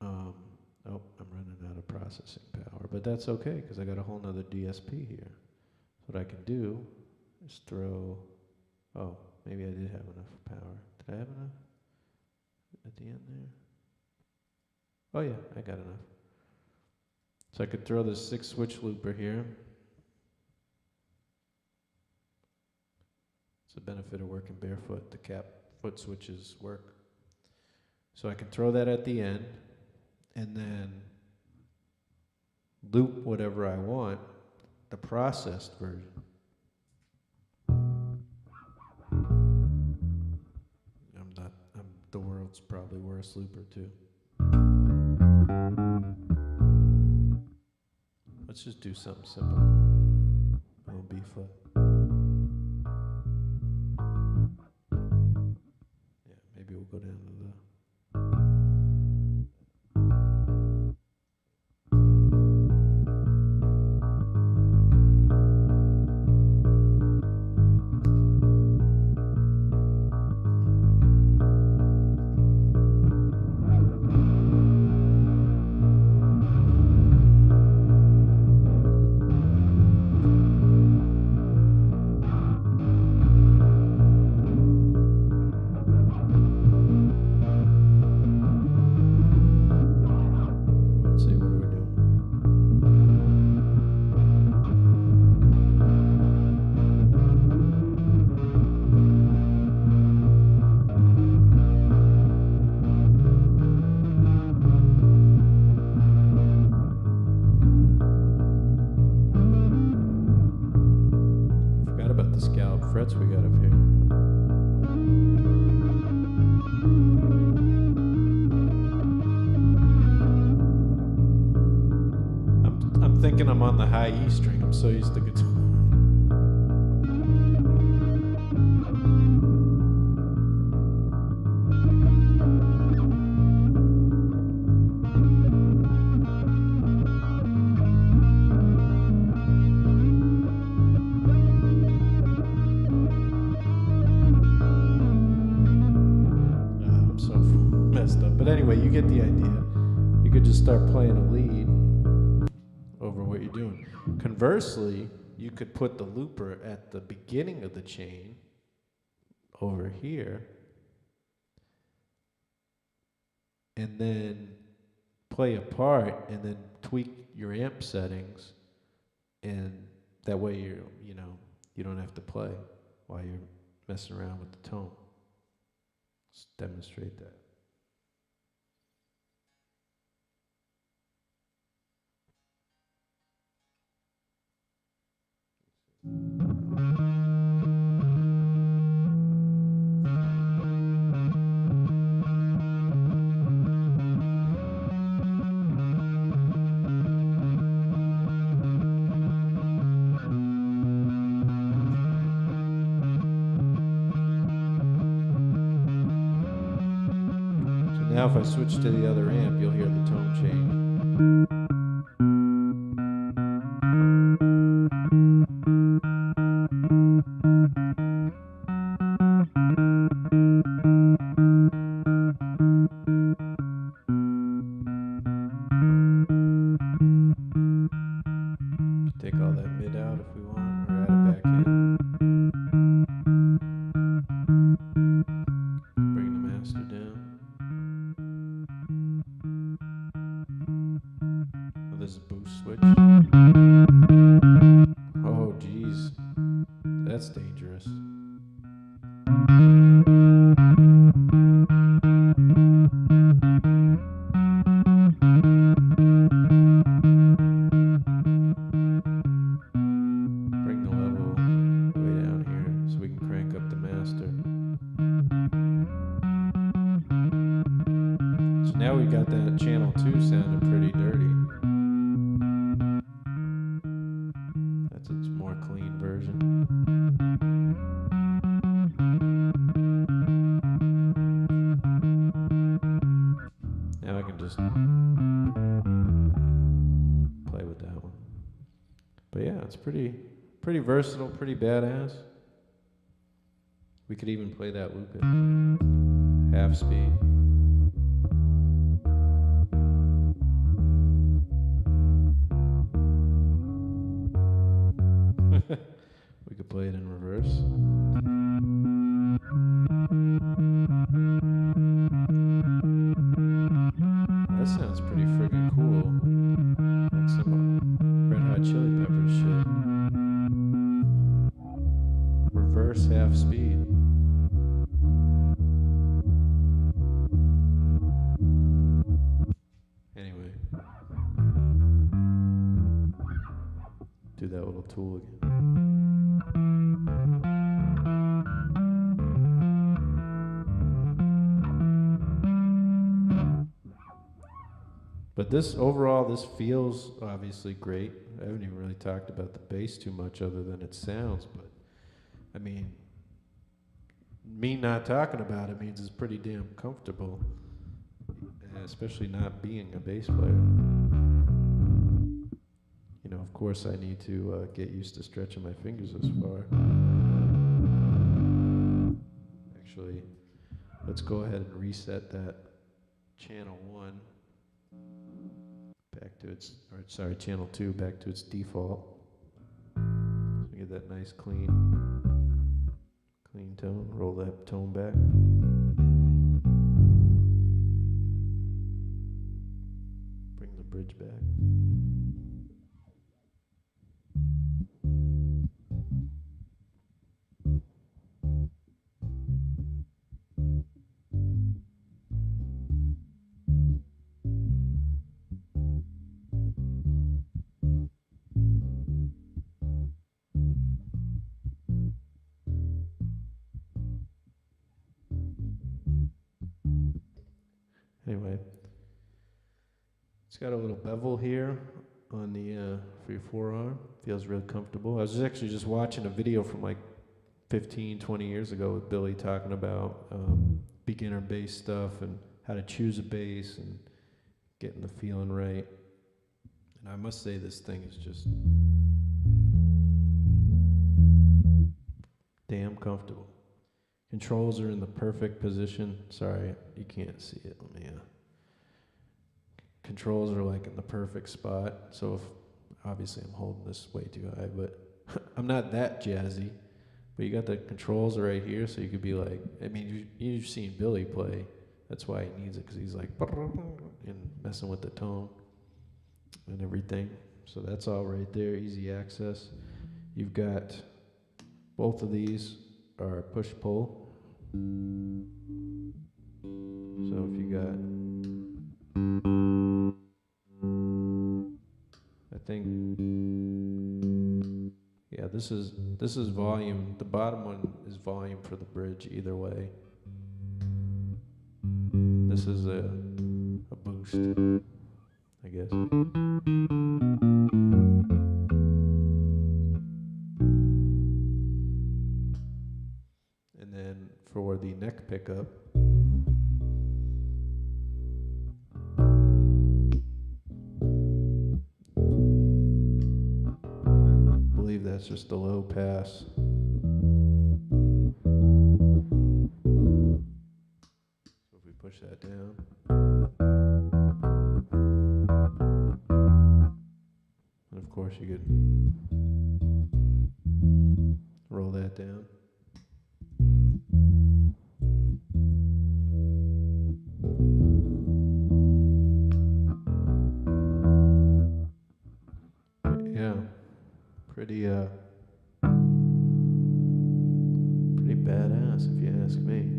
Oh, I'm running out of processing power, but that's okay because I got a whole nother DSP here. What I can do is throw, oh, maybe I did have enough power. Did I have enough at the end there? Oh yeah, I got enough. So I could throw this 6 switch looper here. It's the benefit of working barefoot. The cap foot switches work. So I can throw that at the end and then loop whatever I want, the processed version. I'm the world's probably worst looper too. Let's just do something simple. Little B flat. Yeah, maybe we'll go down to the. Frets we got up here. I'm thinking I'm on the high E string. I'm so used to guitar. But anyway, you get the idea. You could just start playing a lead over what you're doing. Conversely, you could put the looper at the beginning of the chain over here and then play a part and then tweak your amp settings, and that way you don't have to play while you're messing around with the tone. Let's demonstrate that. Now if I switch to the other amp, you'll hear the tone change. Take all that mid out if we want, or add it back in. Bring the master down. Oh, there's a boost switch. Oh, geez. That's dangerous. Bring the level way down here so we can crank up the master. So now we got that channel 2 sounding pretty dirty. That's its more clean version. Now I can just play with that one. But yeah, it's pretty versatile, pretty badass. We could even play that loop at half speed. We could play it in reverse. That sounds pretty friggin' cool. Like some Red Hot Chili Peppers shit. Reverse half speed. Anyway. Do that little tool again. But this overall, this feels obviously great. I haven't even really talked about the bass too much other than it sounds, but I mean, me not talking about it means it's pretty damn comfortable, especially not being a bass player. You know, of course I need to get used to stretching my fingers this far. Actually, let's go ahead and reset that channel 1 back to its, or sorry, channel 2 back to its default. So we get that nice clean tone. Roll that tone back. Bring the bridge back. Anyway, it's got a little bevel here on the for your forearm. Feels real comfortable. I was actually just watching a video from like 15, 20 years ago with Billy talking about beginner bass stuff and how to choose a bass and getting the feeling right. And I must say this thing is just damn comfortable. Controls are in the perfect position. Sorry, you can't see it. Let me. Controls are like in the perfect spot. So if obviously I'm holding this way too high, but I'm not that jazzy. But you got the controls right here, so you could be like. I mean, you've seen Billy play. That's why he needs it, because he's like and messing with the tone and everything. So that's all right there, easy access. You've got both of these are push-pull. So if you got, I think, yeah, this is volume. The bottom one is volume for the bridge either way. This is a boost, I guess. And then for the neck pickup, that's just a low pass. So if we push that down. And of course you could roll that down. Yeah, pretty badass if you ask me.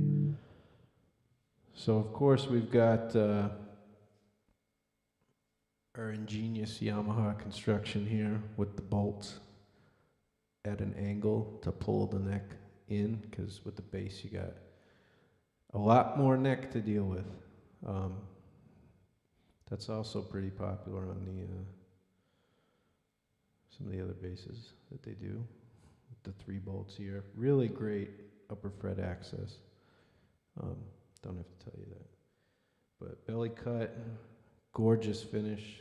So of course we've got our ingenious Yamaha construction here with the bolts at an angle to pull the neck in, because with the bass you got a lot more neck to deal with. That's also pretty popular on the some of the other basses that they do with the 3 bolts here. Really great upper fret access. Don't have to tell you that. But belly cut, gorgeous finish,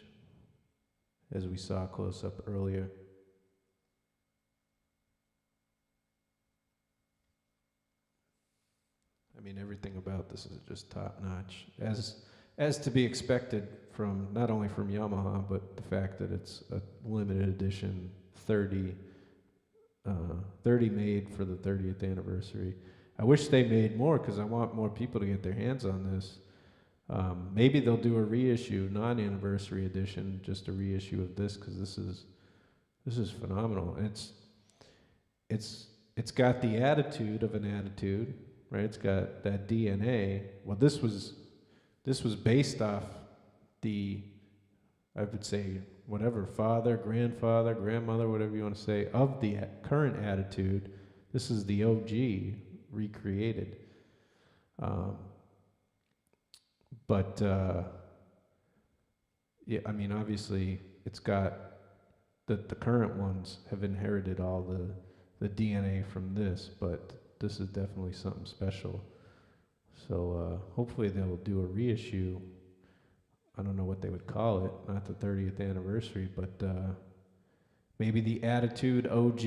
as we saw close up earlier. I mean, everything about this is just top notch, as to be expected from not only from Yamaha, but the fact that it's a limited edition 30 made for the 30th anniversary. I wish they made more, because I want more people to get their hands on this. Maybe they'll do a reissue, non-anniversary edition, just a reissue of this, because this is phenomenal. And it's got the attitude of an attitude, right? It's got that DNA. Well, this was based off the, I would say, whatever, father, grandfather, grandmother, whatever you want to say, of the current attitude. This is the OG recreated. Yeah, I mean, obviously, it's got the current ones have inherited all the DNA from this, but this is definitely something special. So hopefully they'll do a reissue. I don't know what they would call it, not the 30th anniversary, but maybe the Attitude OG.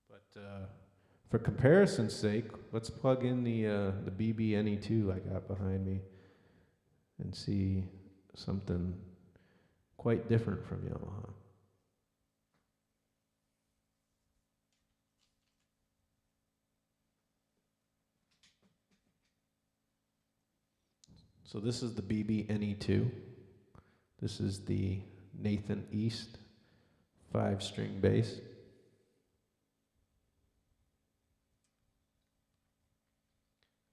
But for comparison's sake, let's plug in the BB-NE2 I got behind me and see something quite different from Yamaha. So this is the BB-NE2. This is the Nathan East 5-string bass.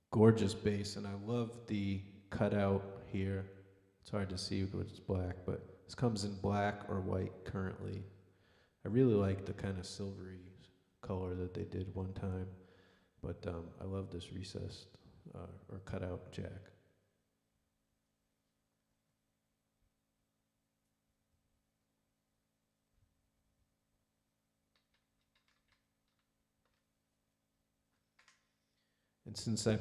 Gorgeous bass, and I love the cutout here. It's hard to see because it's black, but this comes in black or white currently. I really like the kind of silvery color that they did one time, but I love this recessed or cutout jack. And since I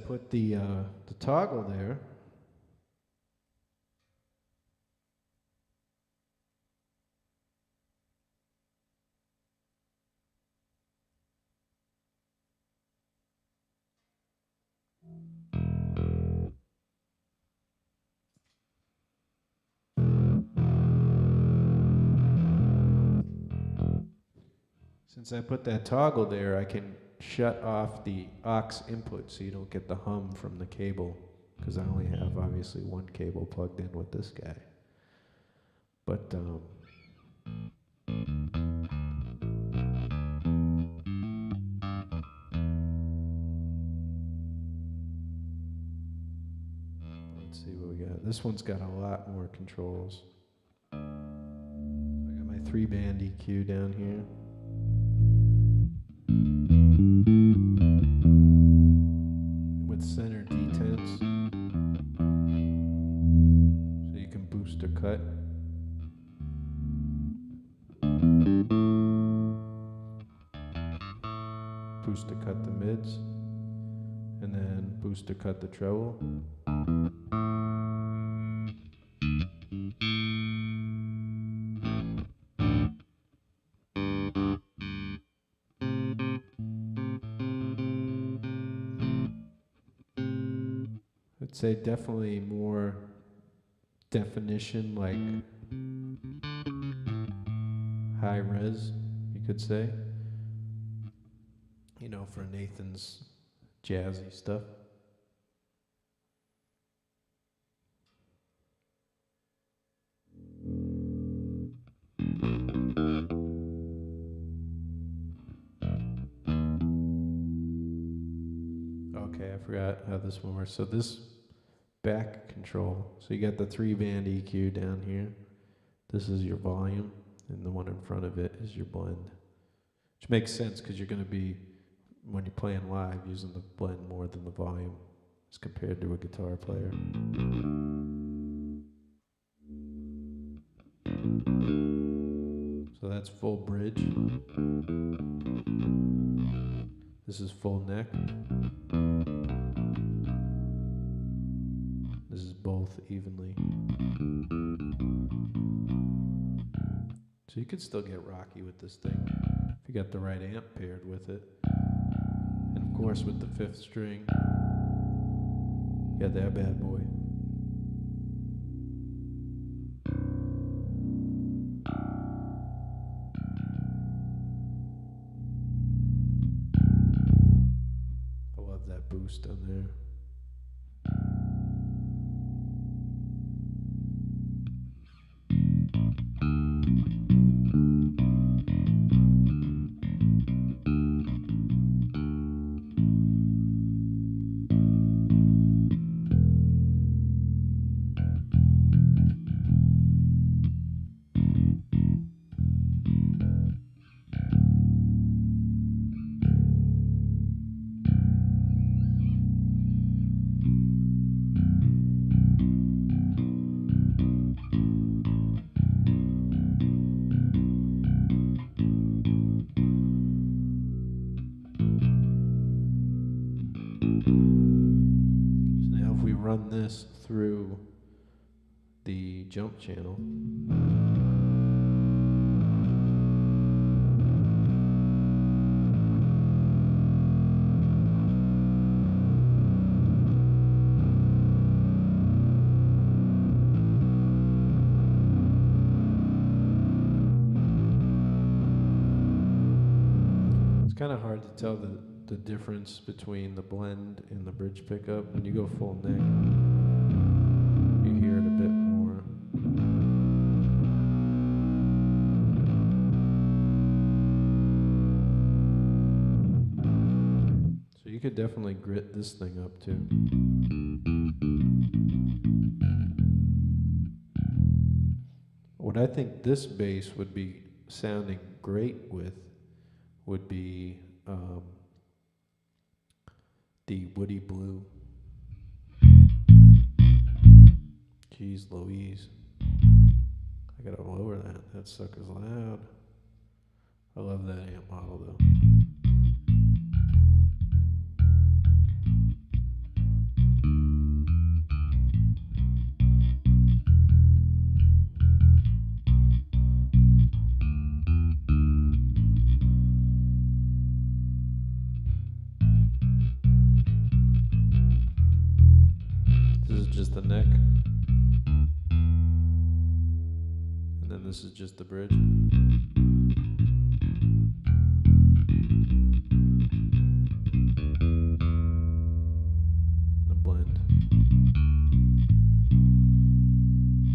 put the toggle there, I can shut off the aux input so you don't get the hum from the cable, because I only have obviously one cable plugged in with this guy. But let's see what we got. This one's got a lot more controls. I got my 3-band EQ down here. With center detents, so you can boost or cut. Boost to cut the mids, and then boost to cut the treble. say definitely more definition, like high res, you could say. You know, for Nathan's jazzy stuff. Okay, I forgot how this one works. So this back control, so you got the 3-band EQ down here. This is your volume, and the one in front of it is your blend. Which makes sense because you're going to be, when you're playing live, using the blend more than the volume as compared to a guitar player. So that's full bridge. This is full neck. This is both evenly. So you could still get rocky with this thing if you got the right amp paired with it. And of course with the 5th string, you got that bad boy. I love that boost on there. So now if we run this through the jump channel, it's kind of hard to tell the difference between the blend and the bridge pickup. When you go full neck, you hear it a bit more. So you could definitely grit this thing up too. What I think this bass would be sounding great with would be the Woody Blue. Jeez Louise. I gotta lower that. That sucker's loud. I love that amp model though. This is just the neck. And then this is just the bridge. The blend.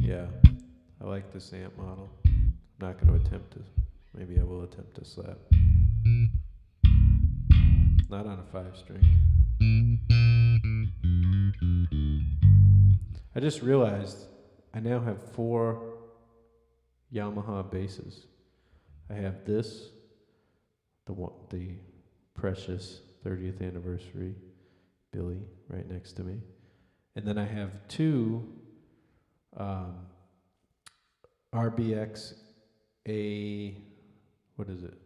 Yeah, I like this amp model. I'm not going to attempt to, maybe I will attempt to slap. Not on a 5-string. I just realized I now have 4 Yamaha basses. I have this, the precious 30th anniversary Billy right next to me, and then I have 2 RBX A, what is it?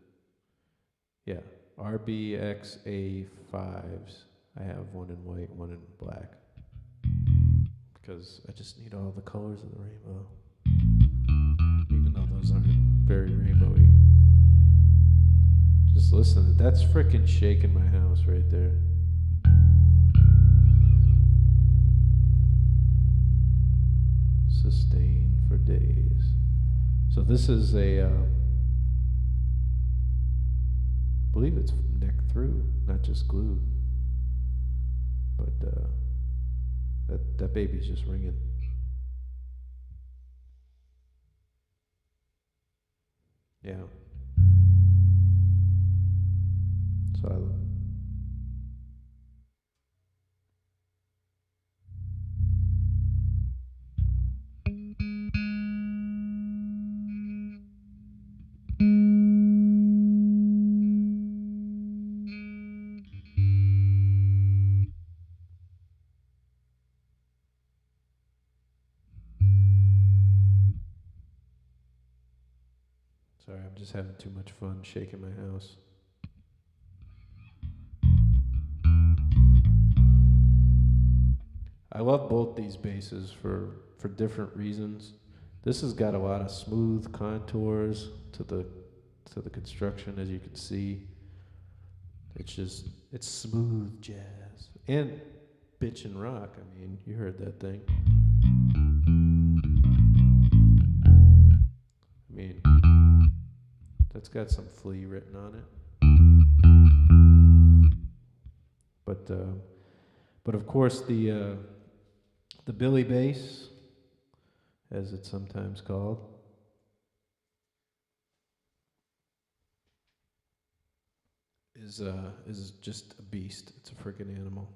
Yeah, RBX A5s. I have one in white, one in black, because I just need all the colors of the rainbow, even though those aren't very rainbowy. Just listen, that's frickin' shaking my house right there. sustain for days. So this is a, I believe it's neck through, not just glued. But that baby's just ringing. Yeah. So I love it. Sorry, I'm just having too much fun shaking my house. I love both these basses for different reasons. This has got a lot of smooth contours to the construction, as you can see. It's smooth jazz and bitch and rock. I mean, you heard that thing. I mean, that's got some Flea written on it. But of course the Billy bass, as it's sometimes called, is just a beast. It's a freaking animal.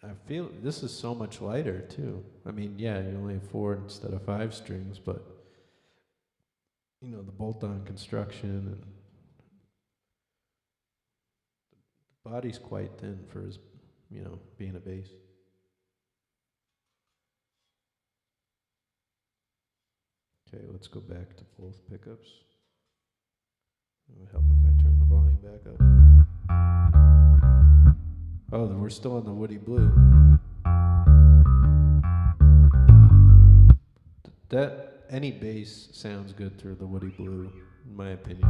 I feel this is so much lighter too. I mean, yeah, you only have 4 instead of 5 strings, but you know the bolt-on construction and the body's quite thin for his, you know, being a bass. Okay, let's go back to both pickups. It would help if I turn the volume back up. Oh, we're still on the Woody Blue. That any bass sounds good through the Woody Blue, in my opinion.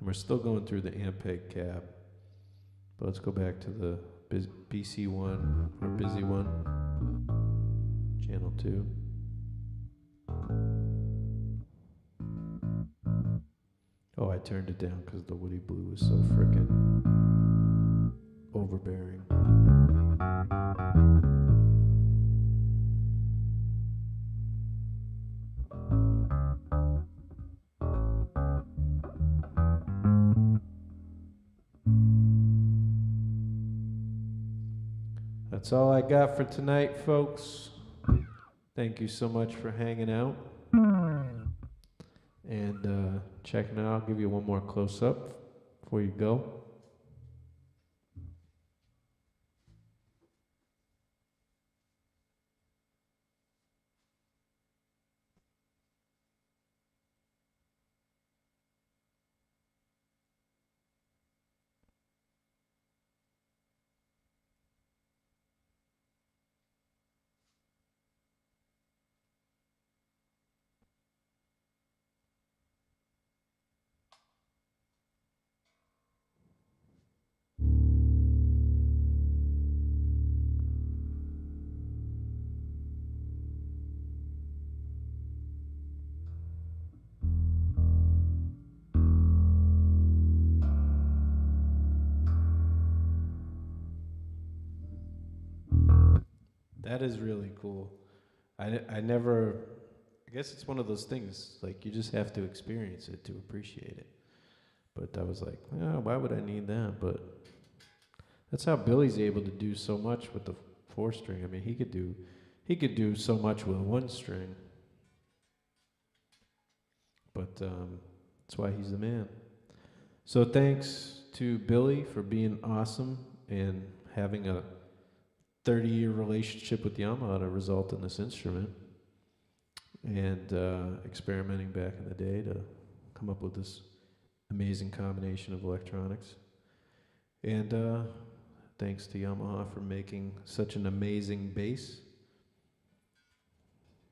We're still going through the Ampeg cab, but let's go back to the BC1 or Busy One, channel 2. Oh, I turned it down because the Woody Blue was so frickin' overbearing. That's all I got for tonight, folks. Thank you so much for hanging out and checking out. I'll give you one more close up before you go. That is really cool. I never, I guess it's one of those things, like you just have to experience it to appreciate it. But I was like, oh, why would I need that? But that's how Billy's able to do so much with the 4-string. I mean, he could do so much with 1 string. But that's why he's the man. So thanks to Billy for being awesome and having a 30-year relationship with Yamaha to result in this instrument, and experimenting back in the day to come up with this amazing combination of electronics. And thanks to Yamaha for making such an amazing bass.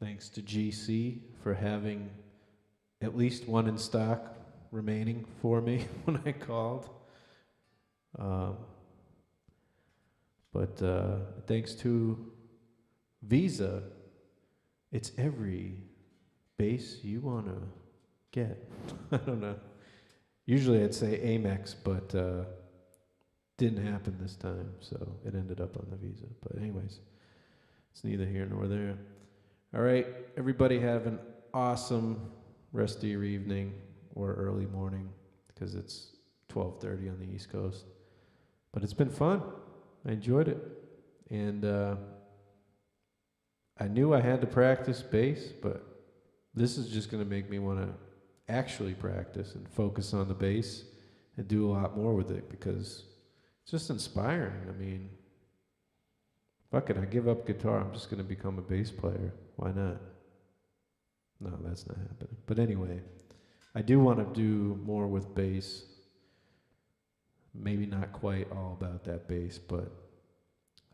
Thanks to GC for having at least one in stock remaining for me when I called. Um, but thanks to Visa, it's every bass you want to get. I don't know. Usually I'd say Amex, but didn't happen this time, so it ended up on the Visa. But anyways, it's neither here nor there. All right, everybody have an awesome rest of your evening or early morning, because it's 12:30 on the East Coast. But it's been fun. I enjoyed it. And I knew I had to practice bass, but this is just going to make me want to actually practice and focus on the bass and do a lot more with it, because it's just inspiring. I mean, fuck it, I give up guitar. I'm just going to become a bass player. Why not? No, that's not happening. But anyway, I do want to do more with bass. Maybe not quite all about that bass, but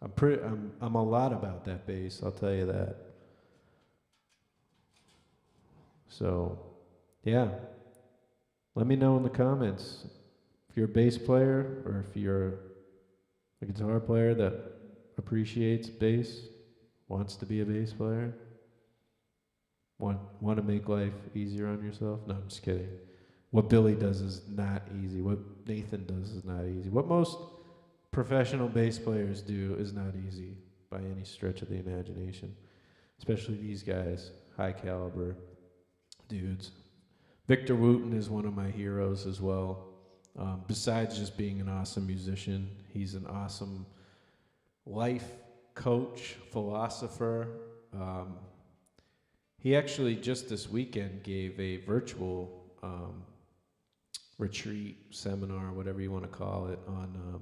I'm a lot about that bass, I'll tell you that. So, yeah. Let me know in the comments if you're a bass player or if you're a guitar player that appreciates bass, wants to be a bass player, want to make life easier on yourself. No, I'm just kidding. What Billy does is not easy. What Nathan does is not easy. What most professional bass players do is not easy by any stretch of the imagination, especially these guys, high caliber dudes. Victor Wooten is one of my heroes as well. Besides just being an awesome musician, he's an awesome life coach, philosopher. He actually just this weekend gave a virtual retreat, seminar, whatever you want to call it, on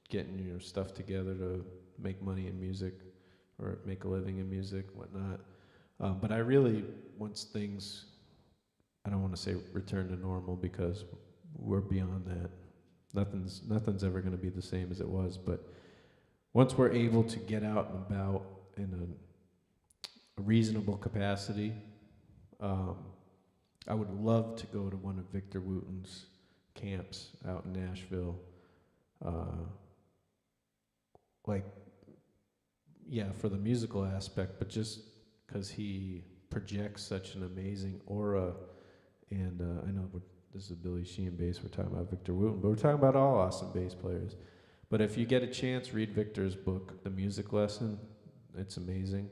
getting your stuff together to make money in music or make a living in music, whatnot. But I really, once things, I don't want to say return to normal, because we're beyond that. Nothing's ever going to be the same as it was. But once we're able to get out and about in a reasonable capacity, I would love to go to one of Victor Wooten's camps out in Nashville. For the musical aspect, but just because he projects such an amazing aura. And I know this is Billy Sheehan bass, we're talking about Victor Wooten, but we're talking about all awesome bass players. But if you get a chance, read Victor's book, The Music Lesson. It's amazing.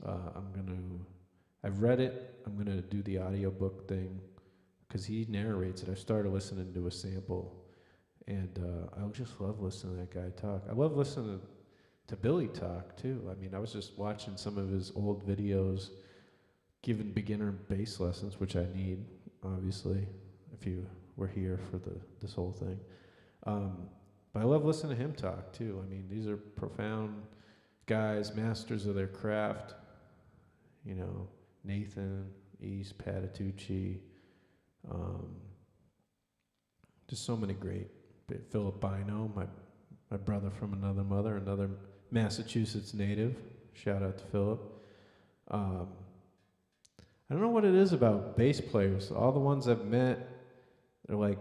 I've read it. I'm going to do the audiobook thing, because he narrates it. I started listening to a sample, and I just love listening to that guy talk. I love listening to Billy talk, too. I mean, I was just watching some of his old videos, giving beginner bass lessons, which I need, obviously, if you were here for this whole thing. But I love listening to him talk, too. I mean, these are profound guys, masters of their craft. You know, Nathan, East, Patitucci, just so many great. Philip Bino, my brother from another mother, another Massachusetts native. Shout out to Philip. I don't know what it is about bass players. All the ones I've met, they're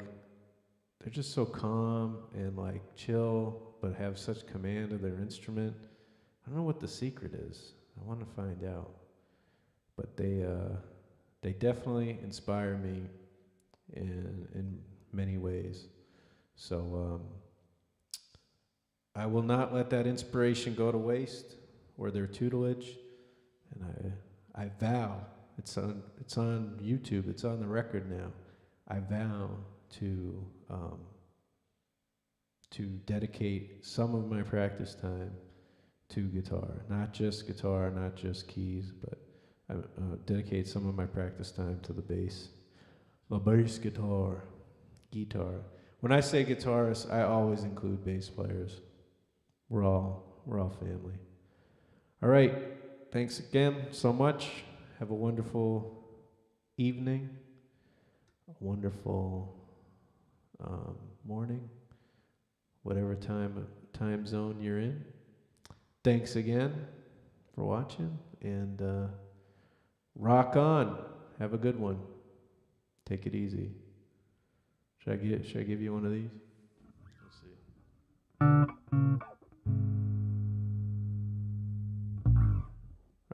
just so calm and chill, but have such command of their instrument. I don't know what the secret is. I want to find out. But they definitely inspire me in many ways. So I will not let that inspiration go to waste, or their tutelage. And I vow, it's on YouTube, it's on the record now. I vow to dedicate some of my practice time to guitar, not just keys, but I dedicate some of my practice time to the bass. The bass guitar. When I say guitarists, I always include bass players. We're all family. All right, thanks again so much. Have a wonderful evening, a wonderful morning, whatever time zone you're in. Thanks again. for watching, and rock on. Have a good one. Take it easy. Should I give you one of these? Let's see.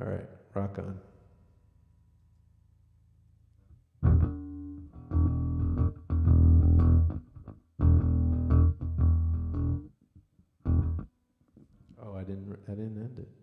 All right, rock on. Oh, I didn't end it.